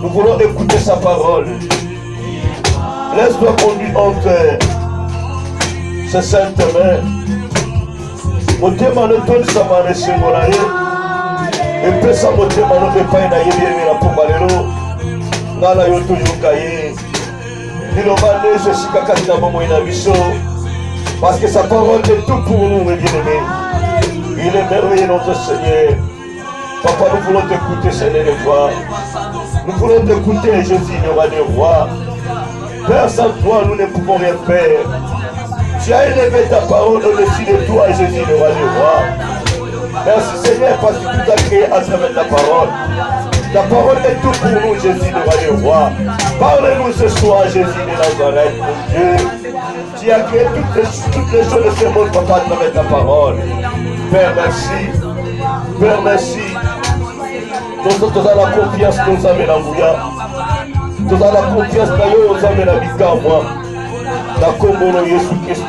Nous voulons écouter sa parole. Laisse-toi conduire entre ses saintes mains. Motema no toni sama ne sengola ye. Epesa motema no epai na yebi na pombalelo. Ngala yo toujours kaye. Niloba ne se sikaka na bomo ina biso. Parce que sa parole est tout pour nous, mes bien-aimés. Il est merveilleux notre Seigneur. Papa, nous voulons t'écouter, Seigneur, des fois. Nous voulons t'écouter, Jésus, le roi des rois. Père, sans toi, nous ne pouvons rien faire. Tu as élevé ta parole au-dessus de toi, Jésus, le roi des rois. Merci, Seigneur, parce que tu as créé à travers ta parole. Ta parole est tout pour nous, Jésus, le roi des rois. Parle-nous ce soir, Jésus de Nazareth, mon Dieu. Tu as créé toutes les choses de ce monde, Papa, à travers ta parole. Père, merci. Père, merci. Nous avons la confiance que nous avons dans vous. Nous avons la confiance que nous avons dans Bikama. Dans Kombono Jésus Christ.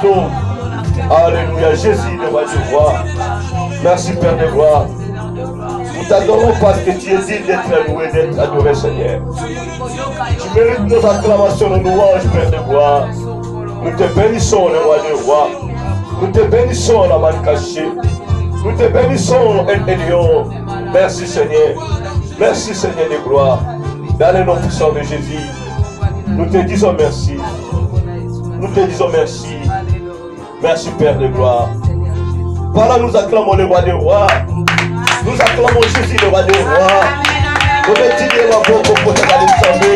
Alléluia. Jésus, le roi du roi. Merci, Père de gloire. Nous t'adorons parce que tu es digne d'être loué, d'être adoré, Seigneur. Tu mérites nos acclamations, nos louanges, Père de gloire. Nous te bénissons, le roi des rois. Nous te bénissons, la main cachée. Nous te bénissons, Elion. Merci, Seigneur. Merci, Seigneur de gloire. Dans le nom puissant de Jésus, nous te disons merci. Nous te disons merci. Merci, Père de gloire. Voilà, nous acclamons le roi des rois. Nous acclamons Jésus, le roi des rois. Nous retirons la voix pour te garder le salut.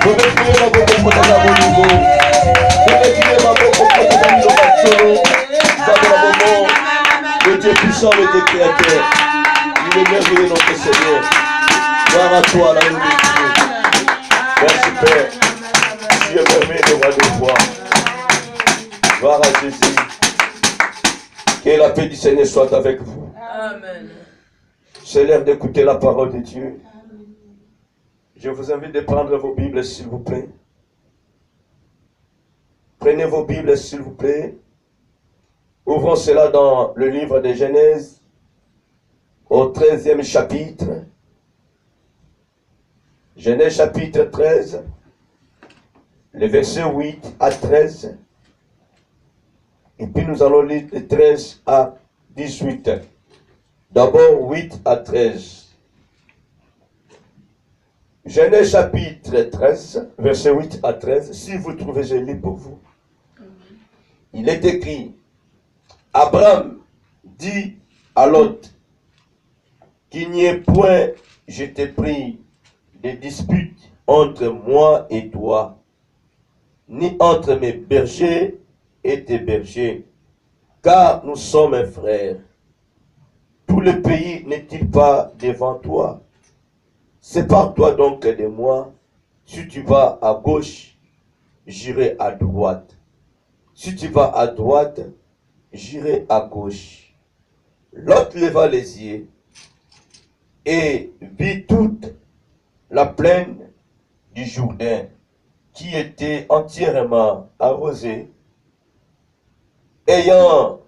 Nous retirons la voix pour te garder le nouveau. Nous retirons la voix pour te garder l'innovation. Ça va le moment. Le Dieu puissant, le Dieu créateur. Il est merveilleux, notre Seigneur. Gloire à toi, la nous de Dieu. la paix du Seigneur soit avec vous. Amen. C'est l'heure d'écouter la parole de Dieu. Je vous invite de prendre vos Bibles, s'il vous plaît. Prenez vos Bibles, s'il vous plaît. Ouvrons cela dans le livre de Genèse, au 13e chapitre. Genèse chapitre 13, les versets 8 à 13. Et puis nous allons lire de 13 à 18. D'abord 8 à 13. Genèse chapitre 13, verset 8 à 13. Si vous trouvez, je lis pour vous. Il est écrit, Abraham dit à Lot, qu'il n'y ait point, je t'ai pris, de dispute entre moi et toi, ni entre mes bergers et tes bergers, car nous sommes frères. Tout le pays n'est-il pas devant toi? Sépare-toi donc de moi. Si tu vas à gauche, j'irai à droite. Si tu vas à droite, j'irai à gauche. Lot leva les yeux et vit toute la plaine du Jourdain qui était entièrement arrosée, ayant,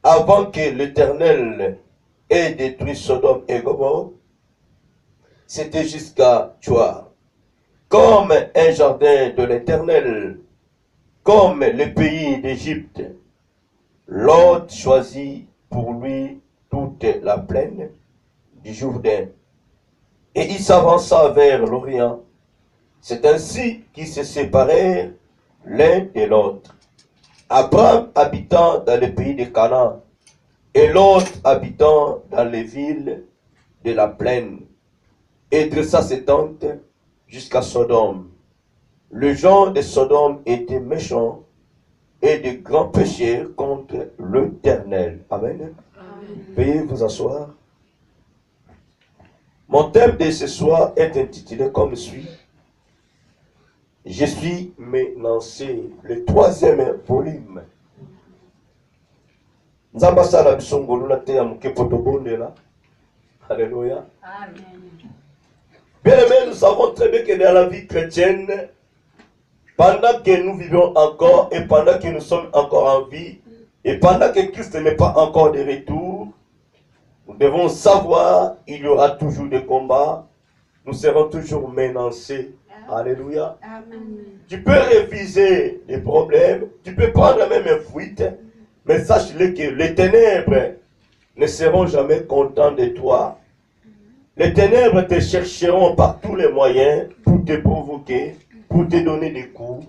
avant que l'Éternel ait détruit Sodome et Gomorrhe, c'était jusqu'à Tchoar, comme un jardin de l'Éternel, comme le pays d'Égypte. Lot choisit pour lui toute la plaine du Jourdain, et il s'avança vers l'Orient. C'est ainsi qu'ils se séparèrent l'un de l'autre. Abraham habitant dans le pays de Canaan, et Lot habitant dans les villes de la plaine, et dressa ses tentes jusqu'à Sodome. Les gens de Sodome étaient méchants et de grands pécheurs contre l'Éternel. Amen. Veuillez vous asseoir. Mon thème de ce soir est intitulé comme suit. Je suis menacé, le 3e volume. Nzambasala bisongolo na te ya mukepoto bondela. Alléluia. Amen. Bien aimé, nous savons très bien que dans la vie chrétienne, pendant que nous vivons encore et pendant que nous sommes encore en vie, et pendant que Christ n'est pas encore de retour, nous devons savoir qu'il y aura toujours des combats, nous serons toujours menacés. Alléluia. Amen. Tu peux refuser les problèmes, tu peux prendre même une fuite, mais sache-le que les ténèbres ne seront jamais contents de toi. Les ténèbres te chercheront par tous les moyens pour te provoquer, pour te donner des coups.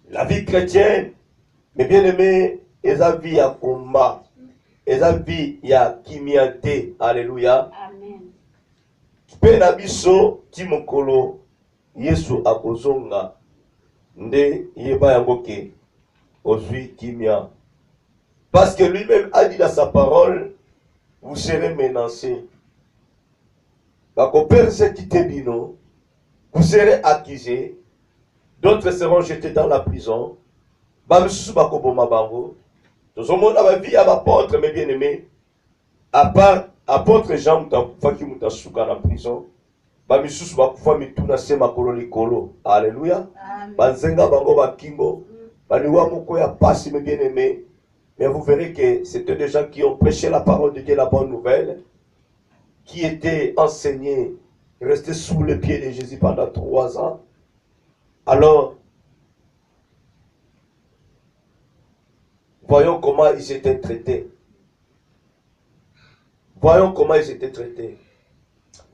La vie chrétienne, mes bien-aimés, ils ont vie à combat, ils ont vie à kimiante. Alléluia. Amen. Penabiso timokolo Yesu akozonga nde yeba yango ke ozwi kimia. Parce que lui-même a dit dans sa parole, vous serez menacés. Vous serez accusés, d'autres seront jetés dans la prison. Nous sommes dans la vie à l'apôtre, mes bien-aimés. À part apôtre Jean, qui est dans la prison, alléluia. Banzenga bango bakimbo, baliwa moko ya pasi, mes bien-aimés. Mais vous verrez que c'était des gens qui ont prêché la parole de Dieu, la bonne nouvelle, qui étaient enseignés, restés sous les pieds de Jésus pendant 3 ans. Alors, voyons comment ils étaient traités. Voyons comment ils étaient traités.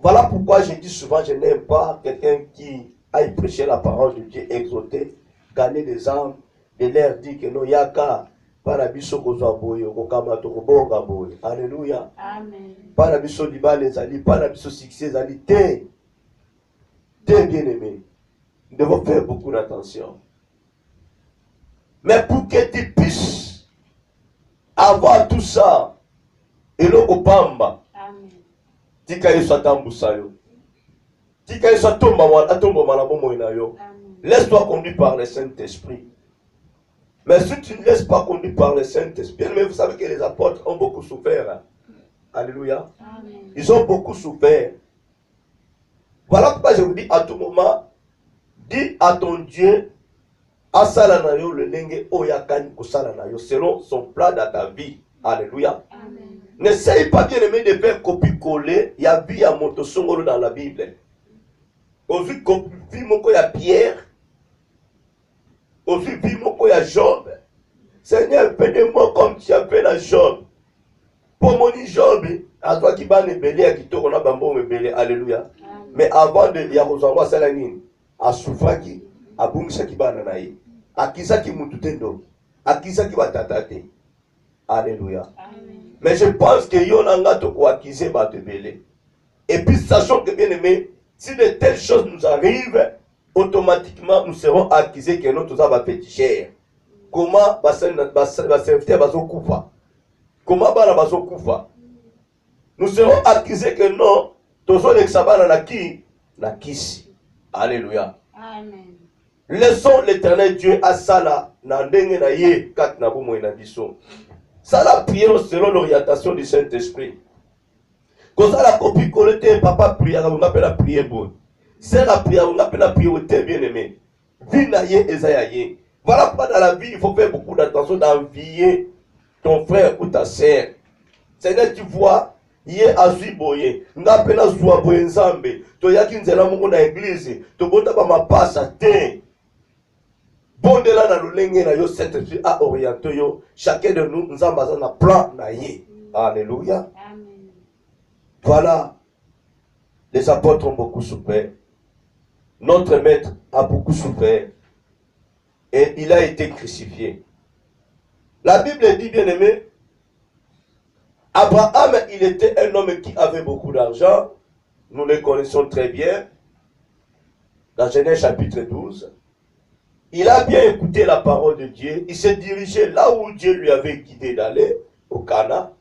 Voilà pourquoi je dis souvent, je n'aime pas quelqu'un qui aille prêcher la parole de Dieu, exhorter, gagner des âmes, de leur dire que non, yaka, parabiso kozaboye, kokamato kobonga boye. Alléluia. Amen. Parabiso libale zali, parabiso succès zali, t'es bien-aimé. Nous devons faire beaucoup d'attention. Mais pour que tu puisses avoir tout ça, et le opamba, tika yesu atambusa yo. Tika yesu atomba malabomo na yo. Laisse-toi conduire par le Saint-Esprit. Mais si tu ne laisses pas conduire par le Saint-Esprit, mais vous savez que les apôtres ont beaucoup souffert. Hein? Alléluia. Amen. Ils ont beaucoup souffert. Voilà pourquoi je vous dis à tout moment, dis à ton Dieu, asala na yo le lenge oyakani kusala na yo selon son plan dans ta vie. Alléluia. Amen. N'essaye pas bien aimé de faire copier-coller. Il y a vie à Motosongolo dans la Bible. Aussi copie moko ya Pierre. Aussi vie moko ya Job. Seigneur, fais-moi comme tu as fait à Job. Pour mon Job, à toi qui va me belé, à qui te rend bambo me belé. Alléluia. Mais avant de Yakozamba Salanin, à Soufaki, à Bungsa qui va nanaï, à Kisa qui mututendo, à Kisa qui va tatate. Alléluia. Amen. Mais je pense que yon anga to ko accuser va te belé. Et puis sachant que bien aimé, si de telles choses nous arrivent, automatiquement nous serons accusés que nous tous avons petit cher. Comment serviteur va s'occuper? Comment va s'occuper? Nous serons accusés que non, tous les sabana na qui? Na kisi. Alléluia. Amen. Laissons l'éternel Dieu à Sala, na ndenge na ye, kat na bomo na biso. Sala prière selon l'orientation du Saint-Esprit. Quand ça la copie collecte, papa prière, on appelle la prière bonne. C'est la prière, on appelle la priorité bien aimé. Vinaye ezayaye. Voilà pourquoi dans la vie, il faut faire beaucoup d'attention d'envier ton frère ou ta sœur. Seigneur, tu vois, yé azuiboye, ngapena zuaboye nzambe, to yaki nzela mungu na église, to bota ba mapasa te. Bondela na lolenge na yo Saint-Esprit a orienté yo, chacun de nous nzamba za na plan na ye. Alléluia. Amen. Voilà, les apôtres ont beaucoup souffert. Notre maître a beaucoup souffert. Et il a été crucifié. La Bible dit, bien aimé, Abraham, il était un homme qui avait beaucoup d'argent. Nous le connaissons très bien. Dans Genèse chapitre 12. Il a bien écouté la parole de Dieu. Il s'est dirigé là où Dieu lui avait guidé d'aller, au Cana.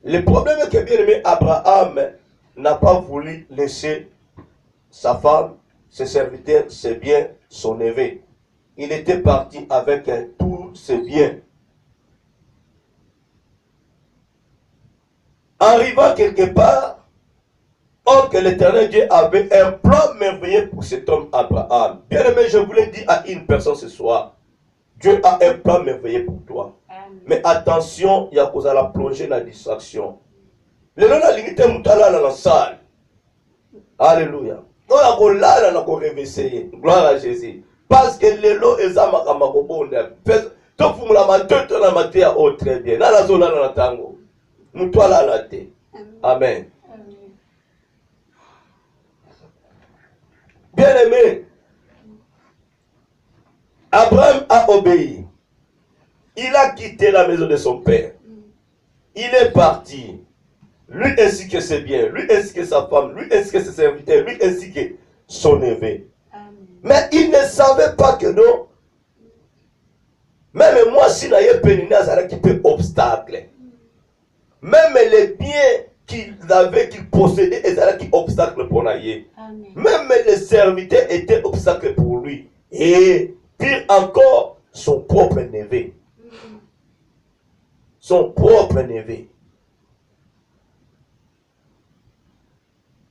Le problème est que, bien aimé, Abraham n'a pas voulu laisser sa femme, ses serviteurs, ses biens, son neveu. Il était parti avec tous ses biens. Arrivant quelque part, or que l'Éternel Dieu avait un plan merveilleux pour cet homme Abraham. Bien aimé, je voulais dire à une personne ce soir, Dieu a un plan merveilleux pour toi. Amen. Mais attention, il y a cause à la plonger dans la distraction. Le nom de la limite est dans la salle. Alléluia. On a golala na ko réveiller. Gloire à Jésus. Parce que les lots ezama kama ko bonda. To fumula matoto na matia o très bien. Na la zola na tango. Mutwala la te. Amen. Bien aimé, Abraham a obéi. Il a quitté la maison de son père. Il est parti. Lui ainsi que ses biens, lui ainsi que sa femme, lui ainsi que ses serviteurs, lui ainsi que son neveu. Mais il ne savait pas que non. Même moi, si je suis pénina, ça qui peut obstacle. Même les biens qu'il avait, qu'il possédait, et ça qui obstacle pour naïe. Même les serviteurs étaient obstacle pour lui. Et pire encore, son propre neveu. Son propre neveu.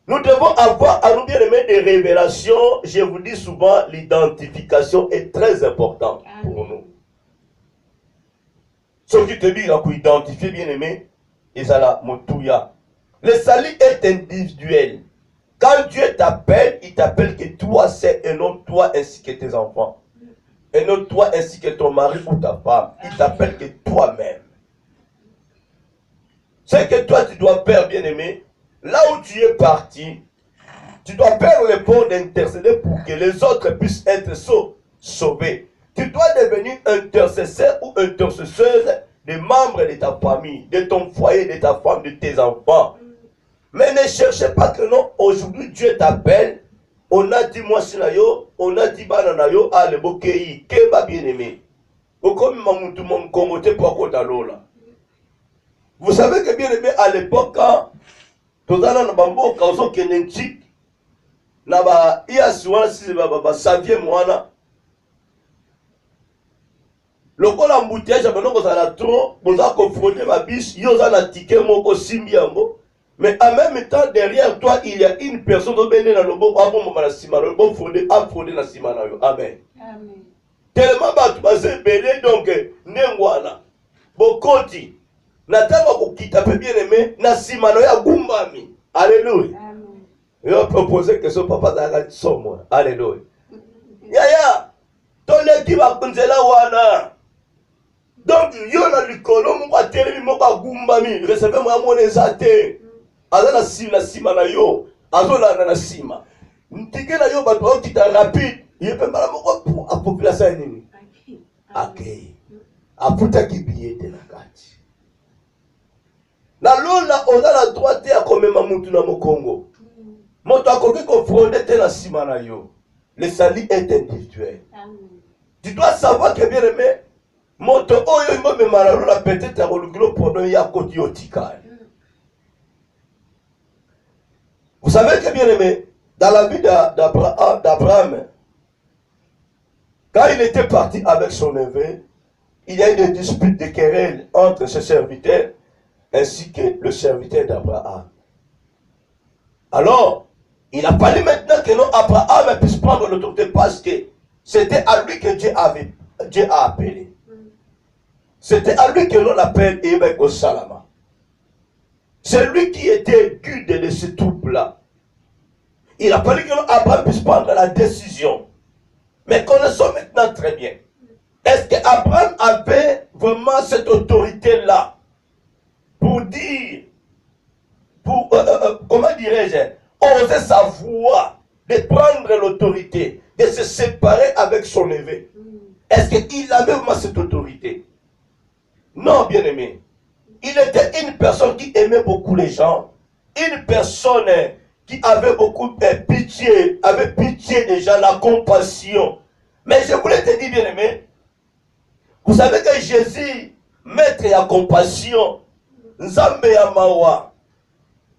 Nous devons avoir à nous bien aimer des révélations. Je vous dis souvent, l'identification est très importante pour nous. Ce qui te dit pour identifier bien aimé, Isala Motouya. Le salut est individuel. Quand Dieu t'appelle, il t'appelle que toi c'est un homme, toi ainsi que tes enfants. Un homme, toi ainsi que ton mari ou ta femme. Il t'appelle que toi-même. C'est que toi tu dois faire bien aimé. Là où tu es parti, tu dois faire l'effort d'intercéder pour que les autres puissent être sauvés. Tu dois devenir intercesseur ou intercesseuse des membres de ta famille, de ton foyer, de ta femme, de tes enfants. Mais ne cherchez pas que non, aujourd'hui Dieu t'appelle. On a dit moi sinayo, on a dit bananayo, ah le bokei, que va bien aimé. Vous savez que bien aimé à l'époque, quand tozala na bambo kaoso kenenchik na ba iya suwana si ba savie mwana lokola embouteillage ya bango kozala trop boza confronter ma bus yo za na ticket moko simbi yango mais en même temps derrière toi il y a une personne obene na loboko abomba na sima na bo fondé afondé na sima na yo amen amen tellement bato bazebele donc ndengwana bokoti na tanga kokita pe bien aimé na sima na ya gumbami alléluia amen yo proposer que ce papa dans somo alléluia yaya toleki bakunzela wana donc yo na likolo moko atelemi moko agumbami recevez moi mon ezate azana na sima na yo azolanda na sima ntike na yo bato okita rapide yepe mbala moko a population nini akei aputa kibiye te na kati na lola ozala droite ya komema mutu na mokongo moto akoki kofronde te na sima na yo. Le salut est individuel. Amen. Tu dois savoir que bien aimé moto oyo imbo me malalo la peut-être à le problème ya koti otikal. Vous savez que bien aimé dans la vie d'Abraham quand il était parti avec son neveu, il y a eu des disputes, des querelles entre ses serviteurs ainsi que le serviteur d'Abraham. Alors, il a fallu maintenant que non Abraham puisse prendre l'autorité parce que c'était à lui que Dieu a appelé. C'était à lui que l'on appelle Évêque au Salama. C'est lui qui était guide de ce troupe-là. Il a fallu que Abraham puisse prendre la décision. Mais connaissons maintenant très bien. Est-ce qu'Abraham avait vraiment cette autorité-là pour dire, pour, comment dirais-je, oser sa voix, de prendre l'autorité, de se séparer avec son neveu? Est-ce qu'il avait vraiment cette autorité? Non, bien-aimé. Il était une personne qui aimait beaucoup les gens, une personne qui avait beaucoup de pitié, avait pitié des gens, la compassion. Mais je voulais te dire, bien-aimé, vous savez que Jésus, maître de la compassion, Nzambe ya mawa,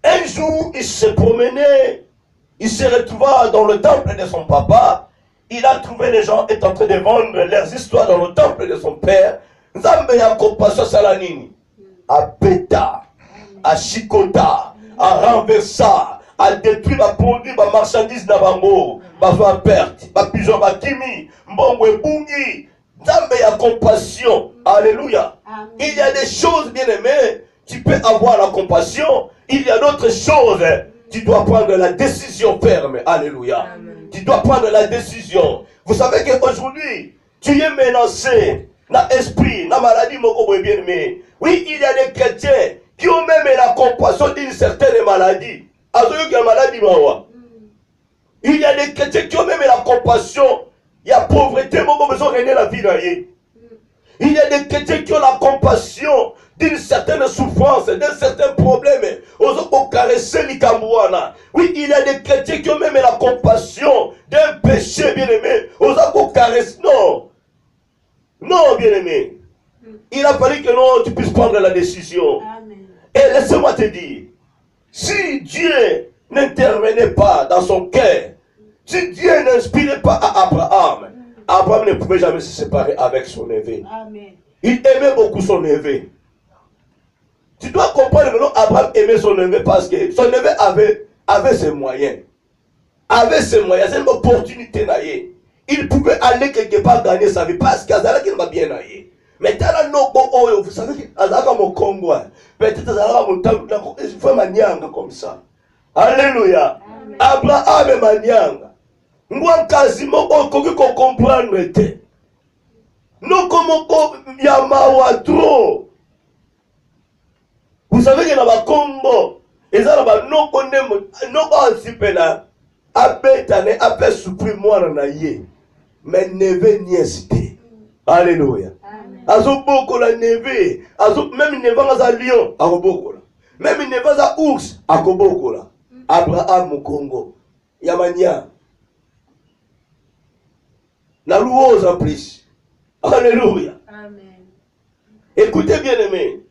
un jour il se promenait, il se retrouva dans le temple de son papa, il a trouvé les gens étant en train de vendre leurs histoires dans le temple de son père. Nzambe ya compassion salanini, a bêta, a chicota, a renversa, a détruit la produit, la marchandise na bango, a perte, la pigeon, la kimi, mbongo bungi. Nzambe ya compassion, alléluia. Il y a des choses bien aimées, tu peux avoir la compassion. Il y a d'autres choses, tu dois prendre la décision ferme, alléluia. Tu dois prendre la décision. Vous savez qu'aujourd'hui, tu es menacé. Na esprit, na maladie, bien aimé. Oui, il y a des chrétiens qui ont même la compassion d'une certaine maladie. Il y a des chrétiens qui ont même la compassion. Il y a pauvreté, besoin de régner la vie. Il y a des chrétiens qui ont la compassion d'une certaine souffrance, d'un certain problème. Oui, il y a des chrétiens qui ont même la compassion d'un péché, bien aimé. Non. Non, bien-aimé. Il a fallu que non, tu puisses prendre la décision. Amen. Et laisse-moi te dire, si Dieu n'intervenait pas dans son cœur, si Dieu n'inspirait pas à Abraham, Abraham ne pouvait jamais se séparer avec son neveu. Amen. Il aimait beaucoup son neveu. Tu dois comprendre que non, Abraham aimait son neveu parce que son neveu avait ses moyens. Avait ses moyens, c'est une opportunité. Il pouvait aller quelque part gagner sa vie parce qu'Azala qui m'a bien aillé. Mais t'as vous savez qu'Azala mon Congo, peut-être Azala mon temps, il faut manianga comme ça. Alléluia. Abraham est manianga. Moi, quasiment, on peut comprendre. Nous, comme Yamawa trop. Vous savez qu'il y a un Congo, et ça, nous connaissons, nous connaissons, abetane ape supprime moi na ye mais neve ni hésité. Alléluia. Azo boko la neve, azo même neve za lion akoboko la. Même neve za ours akoboko la. Abraham Mukongo Yamania. La louange en plus. Alléluia. Amen. Écoutez bien aimé.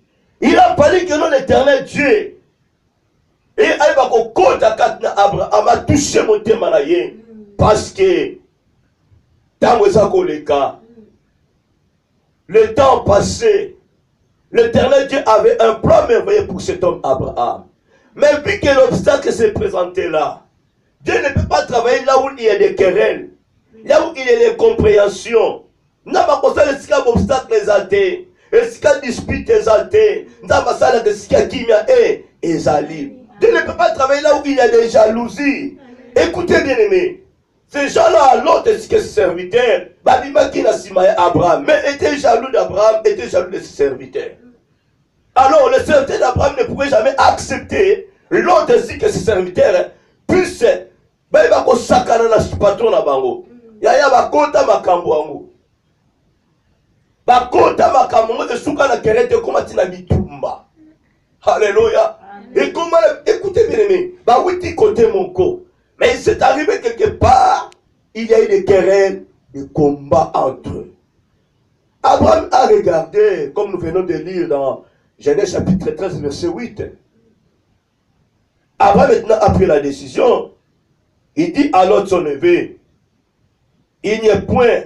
Il a fallu que non l'Éternel Dieu et Abraham a touché mon thème parce que dans le le temps passé, l'Éternel Dieu avait un plan merveilleux pour cet homme Abraham. Mais vu que l'obstacle s'est présenté là, Dieu ne peut pas travailler là où il y a des querelles, là où il y a des compréhensions. N'a pas pensé que c'est obstacle exalté, et si il dispute exalté, n'a pas ça que c'est qui est exalté. Dieu ne peut pas travailler là où il y a des jalousies. Écoutez bien aimé, ces gens-là, l'autre c'est que ses serviteurs, Abraham, mais était jaloux d'Abraham, était jaloux de ses serviteurs. Alors, le serviteur d'Abraham ne pouvait jamais accepter l'autre ainsi que ses serviteurs puissent sakana na patron na bango. Yaya bakota makambo ango. Bakota makambo de suka na kerete komati na bitumba. Alléluia. Et comment, écoutez bien aimé, oui côté mon co. Mais il s'est arrivé quelque part, il y a eu des querelles, des combats entre eux. Abraham a regardé, comme nous venons de lire dans Genèse chapitre 13, verset 8. Abraham maintenant a pris la décision. Il dit à l'autre son neveu, il n'y a point,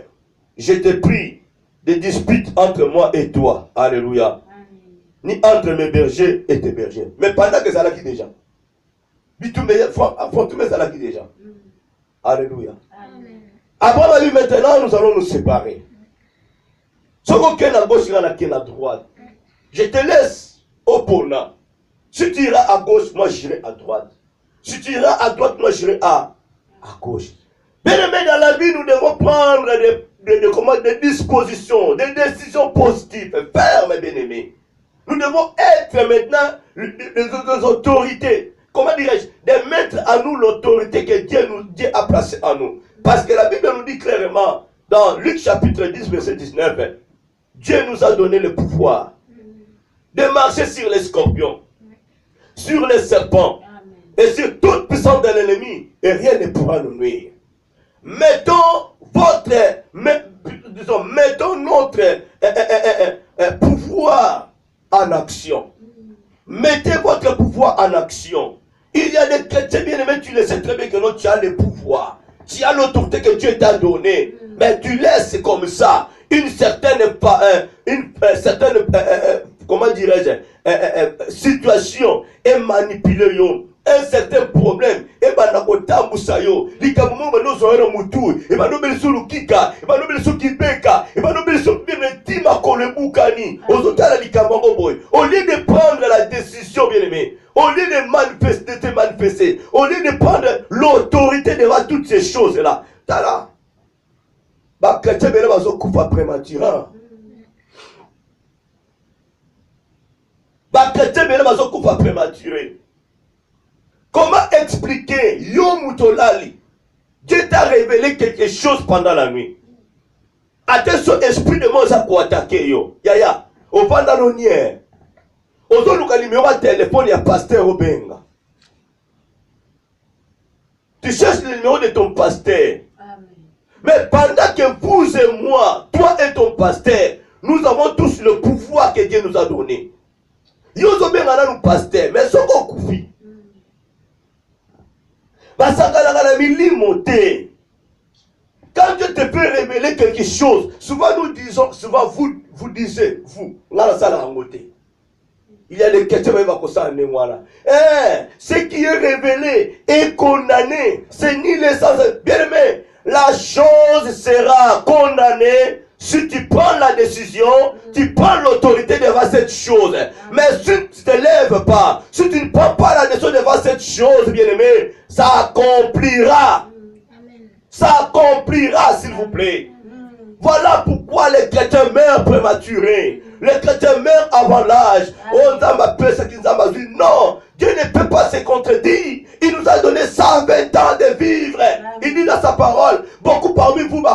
je t'ai pris, de dispute entre moi et toi. Alléluia. Amen. Ni entre mes bergers et tes bergers. Mais pendant que ça l'a qui déjà. Ça l'a qui déjà. Alléluia. Amen. Abraham a dit maintenant nous allons nous séparer. Ce qu'on est à gauche, il y en a qui est à droite. Je te laisse opponent. Si tu iras à gauche, moi j'irai à droite. Si tu iras à droite, moi j'irai à gauche. Bien aimé, dans la vie, nous devons prendre des dispositions, des décisions positives, fermes, bien aimé. Nous devons être maintenant des autorités. Comment dirais-je? De mettre à nous l'autorité que Dieu a placée en nous. Parce que la Bible nous dit clairement, dans Luc chapitre 10, verset 19, Dieu nous a donné le pouvoir de marcher sur les scorpions, sur les serpents, et sur toute puissance de l'ennemi, et rien ne pourra nous nuire. Mettons notre pouvoir en action. Mettez votre pouvoir en action. Il y a des chrétiens bien aimés, tu le sais très bien que tu as le pouvoir. Tu as l'autorité que Dieu t'a donnée. Mais tu laisses comme ça une certaine comment dirais-je, situation et manipuler un certain problème et banakotambusa yo likamumo banozoera mutu et banobeliso lukika et banobeliso kibeka et banobeliso tima kolebukani ozotala likambango boy. Au lieu de prendre la décision bien aimé, au lieu de te manifester, au lieu de prendre l'autorité devant toutes ces choses là, tala ba chrétien bele bazokufa prématurément. Ba chrétien bele bazokufa prématuré. Comment expliquer Yo Mutolali? Dieu t'a révélé quelque chose pendant la nuit. Attention, esprit de mort, ça pour attaquer yo. Yaya, au vandalonier. Au zone où numéro de téléphone, il y a pasteur Obenga. Tu cherches le numéro de ton pasteur. Amen. Mais pendant que vous et moi, toi et ton pasteur, nous avons tous le pouvoir que Dieu nous a donné. Yo Obenga nous pasteur, mais ce qu'on koufi. Quand Dieu te peut révéler quelque chose, souvent nous disons, souvent vous disiez, vous, il y a des questions qui ce qui est révélé est condamné. C'est ni l'essence. Bien aimé, la chose sera condamnée. Si tu prends la décision, tu prends l'autorité devant cette chose. Mais si tu ne te lèves pas, si tu ne prends pas la décision devant cette chose, bien-aimé, ça accomplira. Ça accomplira, s'il vous plaît. Voilà pourquoi les chrétiens meurent prématurés. Les chrétiens meurent avant l'âge. On appelle ce qu'ils ont dit. Non, Dieu ne peut pas se contredire. Il nous a donné 120 ans de vivre. Il dit dans sa parole, beaucoup parmi vous, mais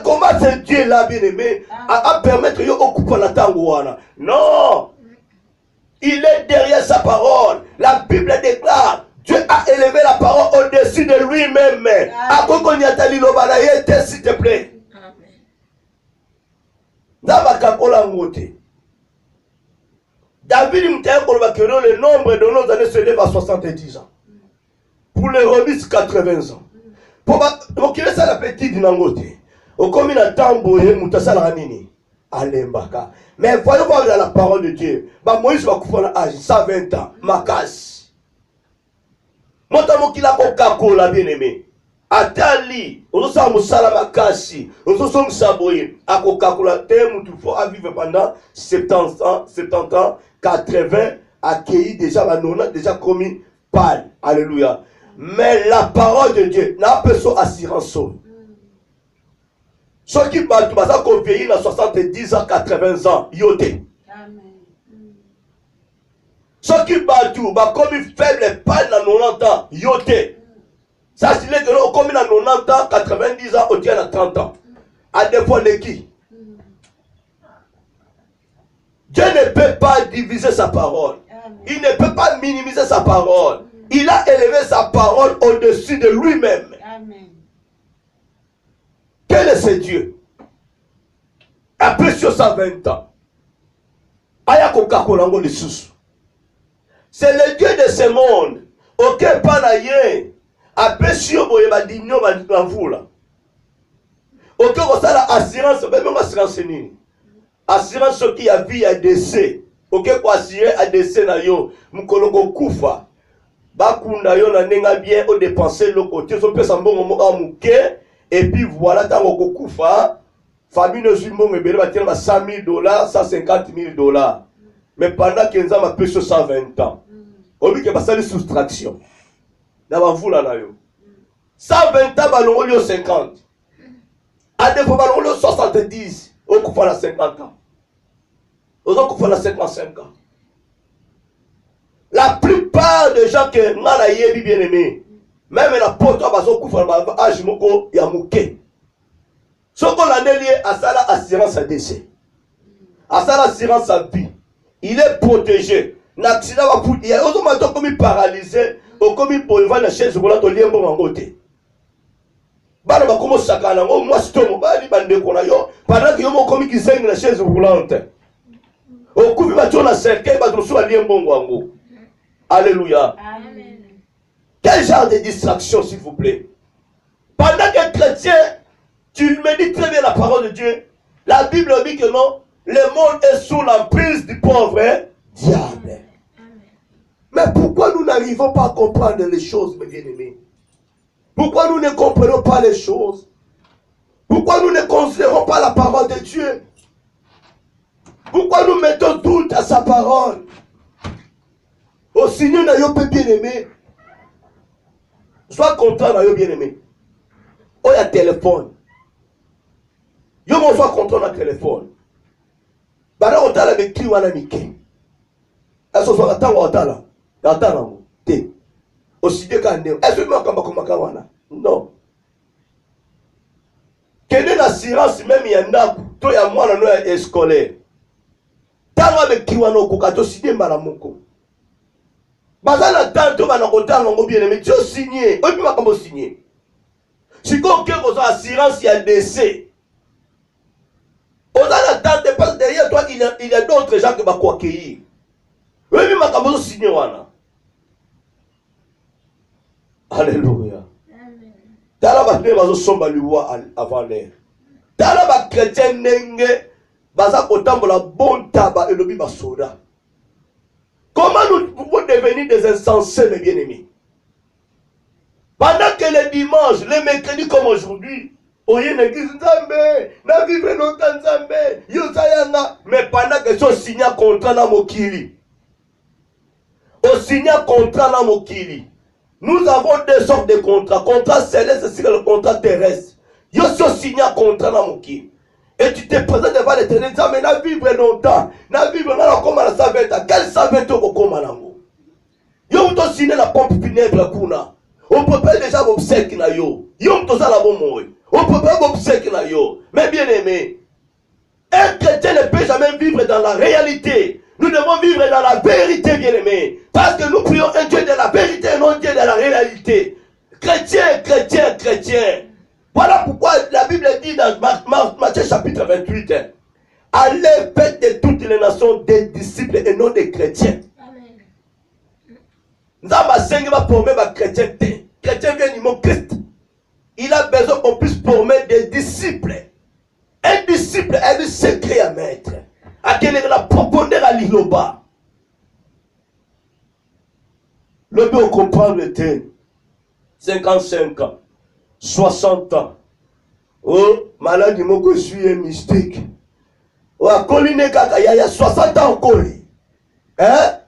comment ce Dieu-là, bien-aimé, à permettre de occuper la tangouana? Non, il est derrière sa parole. La Bible déclare, Dieu a élevé la parole au-dessus de lui-même. S'il te plaît. David, le nombre de nos années se lève à 70 ans. Pour les remis, 80 ans. Pour ça, la petite Nangote. Comme il tamboye, mutasala nini. Alembaka. Mais voyons voir dans la parole de Dieu. Bah Moïse va couper l'âge, 120 ans. Makas. Motamo kila Coca-Cola bien aimé. Atali, on s'en moussala makasi, on s'en saboye. À Coca-Cola, t'aimes tout faut vivre pendant 70 ans, 70 ans, 80, accueilli déjà, on a déjà commis pâle. Alléluia. Mais la parole de Dieu n'a pas son assurance. Ceux qui battent, parce qu'on vieillit dans 70 ans, 80 ans, yoté. Ceux qui battent, comme ils faibles pas dans 90 ans, yoté. Ça, c'est que nous, comme dans 90 ans, 90 ans, on tient à 30 ans. À des fois, les qui? Dieu ne peut pas diviser sa parole. Il ne peut pas minimiser sa parole. Il a élevé sa parole au-dessus de lui-même. Quel est ce Dieu? Après sur 120 ans. C'est le Dieu de ce monde. Ok, pas d'ailleurs. Après sur Boyebadinho, Badinavula. Ok, on a l'assurance, même assurance ni. Assurance qui a vie à décès. Ok, quoi assurer à décès na yo. Mkolongo kufa. Bakunda yo na nenga bien au dépenser le côté. Son peut s'embongo mo amuke. Et puis voilà, tant qu'on kufa. Famille ne suit mon bébé, va tirer $100 000, $150 000. Mais pendant qu'il y a un peu sur 120 ans. On dit que c'est une soustraction. Dans vous là, 120 ans, on a 50. À des fois, on a 70. On coupe à 50 ans. On coupe à 55 ans. La plupart des gens qui ont bien aimé, même la porte, on coupe à l'âge, il y a mouké. Ce qu'on a lié à ça, l'assurance à décès. À ça, l'assurance à vie. Il est protégé. L'accident va foutre. Il y a autrement comme il paralysé, ou comme il peut voir la chaise roulante au lien bon en côté. Bana va commencer à faire moi c'est ton mobile, bande qu'on a yo. Pendant que yo comme qui saigne la chaise roulante. Au coup il va tourner à cercueil, va trouver un lien bon en gros. Alléluia. Amen. Quel genre de distraction s'il vous plaît? Pendant que chrétien tu médites très bien la parole de Dieu. La Bible dit que non, le monde est sous l'emprise du pauvre diable. Mais pourquoi nous n'arrivons pas à comprendre les choses, mes bien-aimés? Pourquoi nous ne comprenons pas les choses? Pourquoi nous ne considérons pas la parole de Dieu? Pourquoi nous mettons doute à sa parole? Au Seigneur, nous sommes bien-aimés. Sois content, nous sommes bien-aimés. Oh, il y a téléphone. Yo mo soit content na téléphone. Bara otala be ki wana mike. Aso so katanga otala. Atala mo. Te. Oside ka ndeo. Est-ce que makamba komaka wana? Non. Kende na assurance même ya ndaku to ya mwana no ya scolaire. Tanga be ki wana okoka to side mbala moko. Bazana tanto bana kotanga ngo bien aimé. Tu signé. Obi makambo signé. Siko ke ko assurance ya décès. On a l'attente parce que derrière toi, il y a d'autres gens qui vont accueillir. Oui, mais ma caméra signé wana. Alléluia. Tala ba ne bazo somba liwa avant l'air. Tala ba chrétien nenge baza kotambola bon tabac et lobi ba soda. Comment nous pouvons devenir des insensés, mes bien-aimés? Pendant que les dimanches, les mercredis comme aujourd'hui, oye n'église Nzambe, na vivre longtemps Nzambe, yosayanga, mais pendant que so signé contrat na mokili. Au signé contrat na mokili. Nous avons deux sortes de contrats. Contrat céleste, c'est le contrat terrestre. Yo so signé contrat na mokili. Et tu te présentes devant l'éternel, mais na vivre longtemps, na vivre na comme la saveta, quel saveta au comme nango. Yo to signé la pompe funèbre kuna. On peut pas déjà obsèque na yo. Yo to ça la bon moi. On peut pas obsèque na yo. Mais bien aimé, un chrétien ne peut jamais vivre dans la réalité. Nous devons vivre dans la vérité, bien aimé. Parce que nous prions un Dieu de la vérité et non un Dieu de la réalité. Chrétien, chrétien, chrétien. Voilà pourquoi la Bible dit dans Matthieu chapitre 28, allez faites de toutes les nations des disciples et non des chrétiens. Nous avons va former des chrétiens. Chrétien vient du mot Christ. Il a besoin qu'on puisse former des disciples. Un disciple a un secret à mettre. À quelle est la profondeur à l'iloba. Le mieux comprendre était 55 ans, 60 ans. Oh, malade, je suis un mystique. Oh, il y a 60 ans encore. Hein?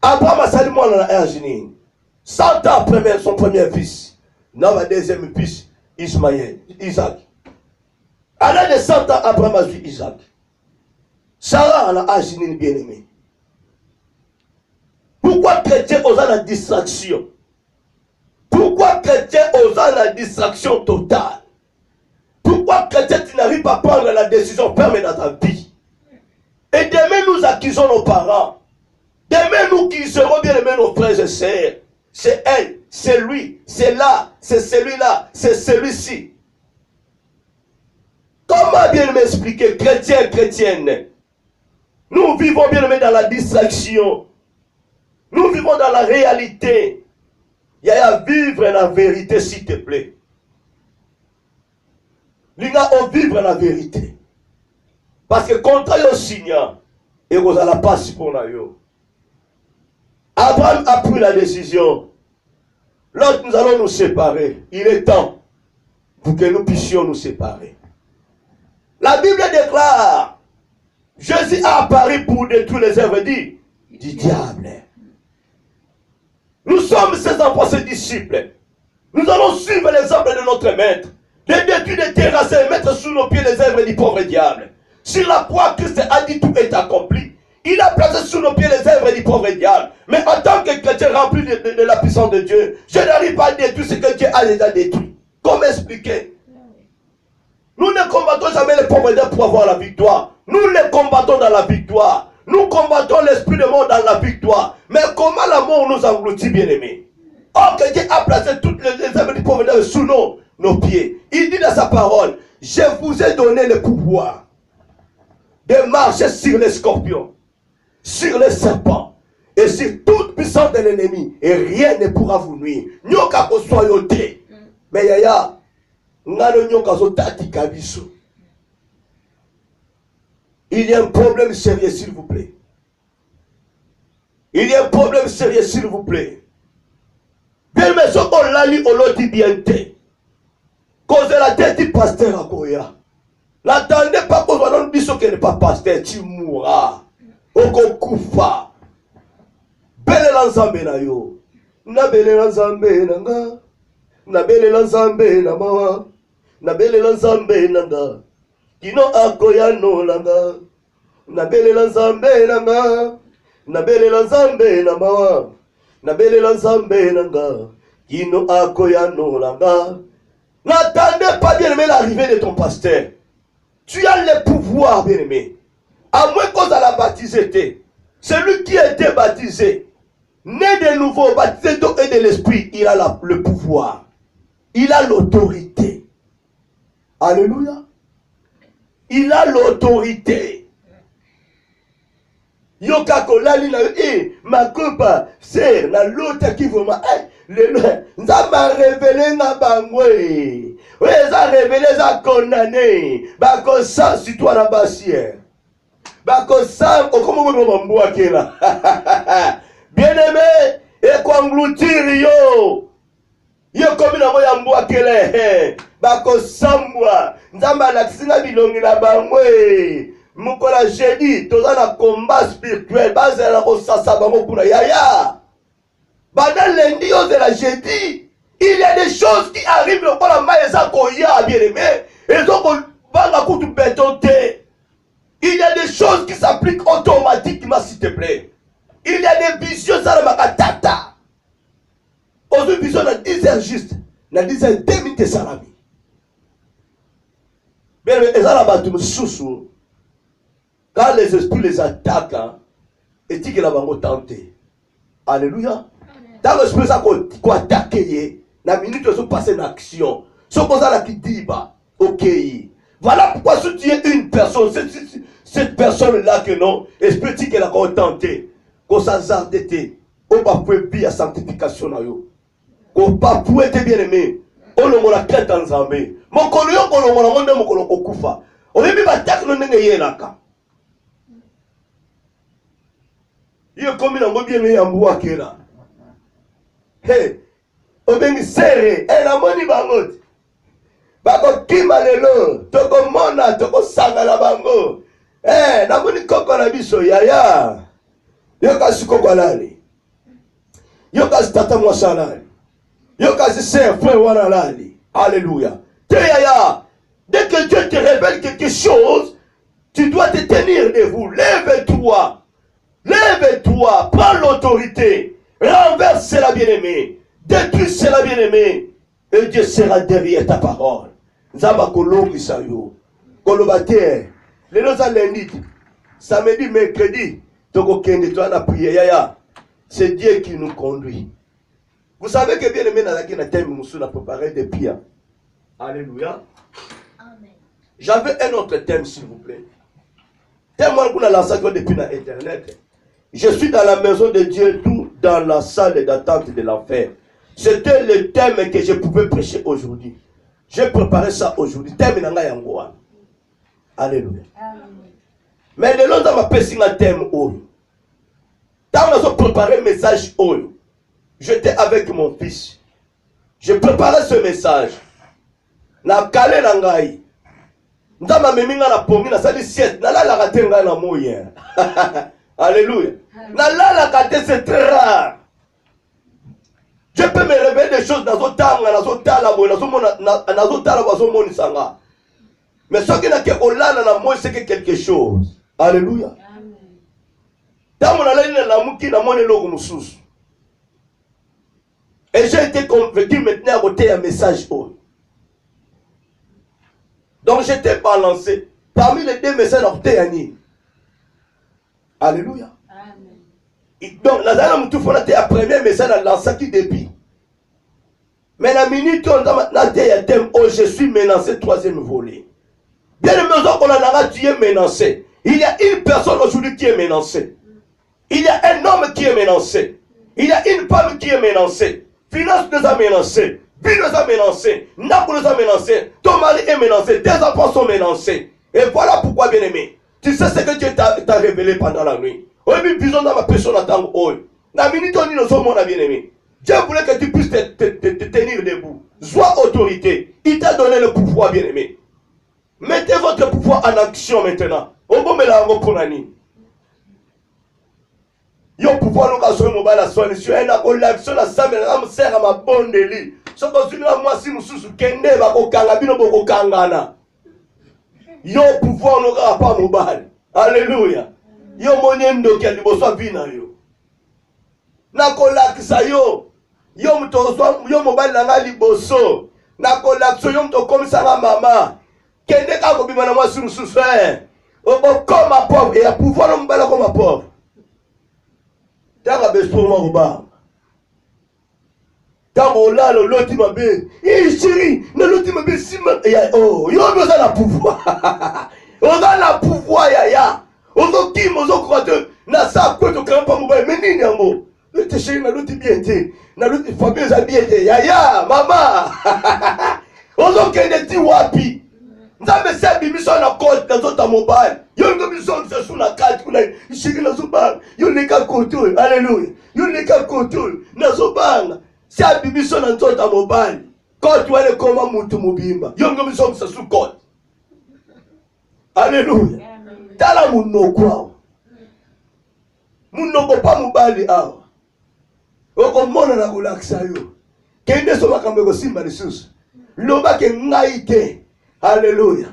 Abraham a salué moi dans la Argentine. 100 ans après son premier fils. Non, ma deuxième fils, Isaac. À l'âge de 100 ans, Abraham a vu Isaac. Sarah en a Argentine bien aimé. Pourquoi chrétien aux la distraction? Pourquoi chrétien aux la distraction totale? Pourquoi chrétien tu n'arrives pas à prendre la décision ferme dans ta vie? Et demain nous accusons nos parents. Demain nous qui serons bien aimés nos frères et sœurs. C'est elle, c'est lui, c'est là, c'est celui-là, c'est celui-ci. Comment bien m'expliquer, chrétien, chrétienne? Nous vivons bien aimés dans la distraction. Nous vivons dans la réalité. Il y a à vivre la vérité, s'il te plaît. Il y a à vivre la vérité. Parce que contraire au signal, et vous allez passer pour nous. Abraham a pris la décision. Lorsque nous allons nous séparer, il est temps pour que nous puissions nous séparer. La Bible déclare, Jésus a apparu pour détruire les œuvres du diable. Nous sommes ses enfants, ses disciples. Nous allons suivre l'exemple de notre maître. De détruire, de terrasser et mettre sous nos pieds les œuvres du pauvre diable. Sur la croix, Christ a dit tout est accompli. Il a placé sous nos pieds les œuvres du pauvre diable. Mais en tant que chrétien rempli de la puissance de Dieu, je n'arrive pas à détruire ce que Dieu a déjà détruit. Comment expliquer? Nous ne combattons jamais les pauvres diables pour avoir la victoire. Nous les combattons dans la victoire. Nous combattons l'esprit de mort dans la victoire. Mais comment la mort nous engloutit, bien-aimés? Or que Dieu a placé toutes les œuvres du pauvre diable sous nos pieds. Il dit dans sa parole, je vous ai donné le pouvoir de marcher sur les scorpions, sur les serpents et sur toute puissance de l'ennemi. Et rien ne pourra vous nuire. Nyoka ko soyote. Mais yaya, ngano nyoka so tati kabiso. Il y a un problème sérieux, s'il vous plaît. Il y a un problème sérieux, s'il vous plaît. Bien, mais ce qu'on l'a lu, on l'a dit bien. Cause la tête du pasteur à Koya. N'attendez pas qu'on soit dans le biseau qui n'est pas pasteur, tu mourras. Oko kufa. Belle l'ensemble na yo. Na belle l'ensemble nanga. Na belle l'ensemble na mawa. Na belle l'ensemble nanga. Kino akoya no langa. Na belle l'ensemble nanga. Na belle l'ensemble na mawa. Na belle l'ensemble nanga. Kino akoya no langa. N'attendez pas, bien-aimé, l'arrivée de ton pasteur. Tu as le pouvoir, bien-aimé. À moins qu'on a la baptisé. Celui qui a été baptisé, né de nouveau, baptisé d'eau et de l'esprit, il a le pouvoir. Il a l'autorité. Alléluia. Il a l'autorité. Yokako lali na ma copa, c'est la l'autre qui vous m'a ça m'a révélé na bangwe. Oui, ça révélé, ça condamné. Bako ça sur toi la bassière. Bako ça, comment vous m'embouez là? Bien aimé, et qu'on engloutir yo. Yo comme na moya mbouakele. Bako sambwa. Nzamba laksina bilongi na bangwe. Mukola jeudi, tous un combat spirituel. Basé la rosassa bango kuna yaya. Pendant lundi, de la jeudi, il y a des choses qui arrivent pour la maïsa koya, bien aimé. Et donc, on va la coupe béton. Il y a des choses qui s'appliquent automatiquement, s'il te plaît. Il y a des visions, ça la makatata. Aujourd'hui, vision, on a 10 heures juste. On a 10 heures, 2 minutes de salami. Bien aimé, et ça là-bas, tu me sous. Quand les esprits les attaquent, et tu que la bango tenté. Alléluia. Dans l'esprit, ça qu'on attaquer, la minute où ils passent en action. Ce qu'on a qui dit, ok. Voilà pourquoi si tu es une personne, cette personne-là que non, esprit qu'elle a tenté, qu'on s'hazarde, on va pouvoir vivre la sanctification. On va pouvoir être bien aimé. On a la crainte en Zambé. Mon collègue, on a mon collègue, oyebi batakno ndenge yelaka yo komi nango bien me yambu akela he obengi sere namoni bango te bakokima lelo tokomona tokosangana bango namoni koko na biso yaya yo kasi koko alali yo kasi tata mwasi alali yo kasi sere frère wana alali. Alléluia. Yaya, dès que Dieu te révèle quelque chose, tu dois te tenir debout. Lève-toi. Lève-toi. Prends l'autorité. Renverse la bien-aimée. Détruis la bien-aimée. Et Dieu sera derrière ta parole. Zaba kolongi sayo. Kolobate. Les deux à lundi. Samedi, mercredi. Toko kende, toi, on a prié. Yaya. C'est Dieu qui nous conduit. Vous savez que bien-aimé, dans la thème, nous a préparé des pierres. Alléluia. Amen. J'avais un autre thème, s'il vous plaît. Thème, moi, qu'on a lancé depuis Internet. Je suis dans la maison de Dieu, tout dans la salle d'attente de l'enfer. C'était le thème que je pouvais prêcher aujourd'hui. J'ai préparé ça aujourd'hui. Thème nanga yangoa. Alléluia. Amen. Mais le long dans ma personne un thème oyo. Quand on a préparé un message oyo, j'étais avec mon fils. Je préparais ce message. Na kale na ngai. Ndama meminga na pongi na sali sieste. Na la katenga na moyen. Alléluia. Na la kate c'est très rare. Je peux me réveiller des choses dans zotanga, na zotala boy, na zotala bazo moni sanga. Mais ce qui n'a que olala na moi c'est que quelque chose. Alléluia. Amen. Dans mon alali na muki na moni logo mususu. Et j'ai été convaincu maintenant à côté un message haut. Donc j'étais balancé. Parmi les deux messages d'Ortéani. Alléluia. Amen. Donc la dernière moutoufona était le premier message dans l'ancien depuis. Mais la minute on a dit un thème où je suis menacé troisième volet. Bien le maison qu'on a tu es menacé. Il y a une personne aujourd'hui qui est menacée. Il y a un homme qui est menacé. Il y a une femme qui est menacée. Finance nous a menacés. Vie nous a menacés. Napo nous a menacés. Ton mari est menacé. Tes enfants sont menacés. Et voilà pourquoi, bien aimé. Tu sais ce que Dieu t'a révélé pendant la nuit. Oui, mais besoin dans ma personne en tant que la minute on dit nous sommes bien aimé. Dieu voulait que tu puisses te tenir debout. Sois autorité. Il t'a donné le pouvoir, bien aimé. Mettez votre pouvoir en action maintenant. Au bon mélange pour l'année. Yo pouvoir nous casser mobile à soigner sur un l'action la semaine am sert à ma bonne délit. Ce que tu n'as moi si mususu kende ba ko kanga bino boko kangana. Yo pouvoir nous pas mobile. Alléluia. Yo moniendo qui a liboso vina yo. Na ko lakisa yo. Yo mto yo mobile na nga liboso. Na ko lakso yo mto komisa nga mama. Kende ka ko bima na moi si mususu Obo comme pauvre et à pouvoir nous mobile comme pauvre. Tanga bespourement au bar. Tanga au là, l'autre m'a bé. Chérie, l'autre m'a bé si mal. Oh, yo on a la pouvoir. On a la pouvoir, yaya. On a qui, on a quoi de. Na sa quoi de quand pas mobile. Mais ni n'amo. L'autre chérie, l'autre bien été. L'autre Fabien a bien été. Yaya, maman. On a qu'un petit wapi. Nzambe sebi biso na code na zota mobile. Yo ngo biso nsesu na carte kuna ishiki na zobanga. Yo leka koto. Alléluia. Yo leka koto na zobanga. Sebi biso na zota mobile. Code wale koma mutu mubimba. Yo ngo biso nsesu code. Alléluia. Tala munoko. Munoko pa mobile awa. Oko mona na kulakisa yo. Kende so makambe ko simba lisusu. Loba ke ngaite. Alléluia.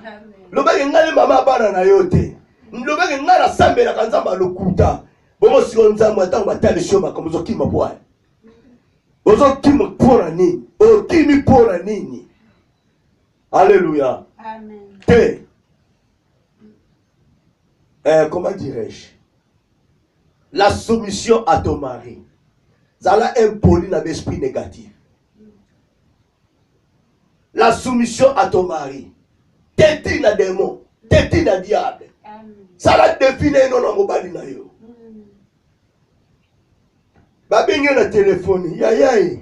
Lobaki ngale mama bana na yote. Lobaki ngala sambe na kanzamba lokuta. Bomo siko nzambo atango batali shoma comme zokima bwa. Ozokima pora nini? Okimi pora nini? Alléluia. Amen. Comment dirais-je? La soumission à ton mari. Zala impoli na l'esprit négatif. La soumission à ton mari. T'es na démon, t'es na diable. Ça la définit non en mobile na yo. Babinye na téléphone, yaya.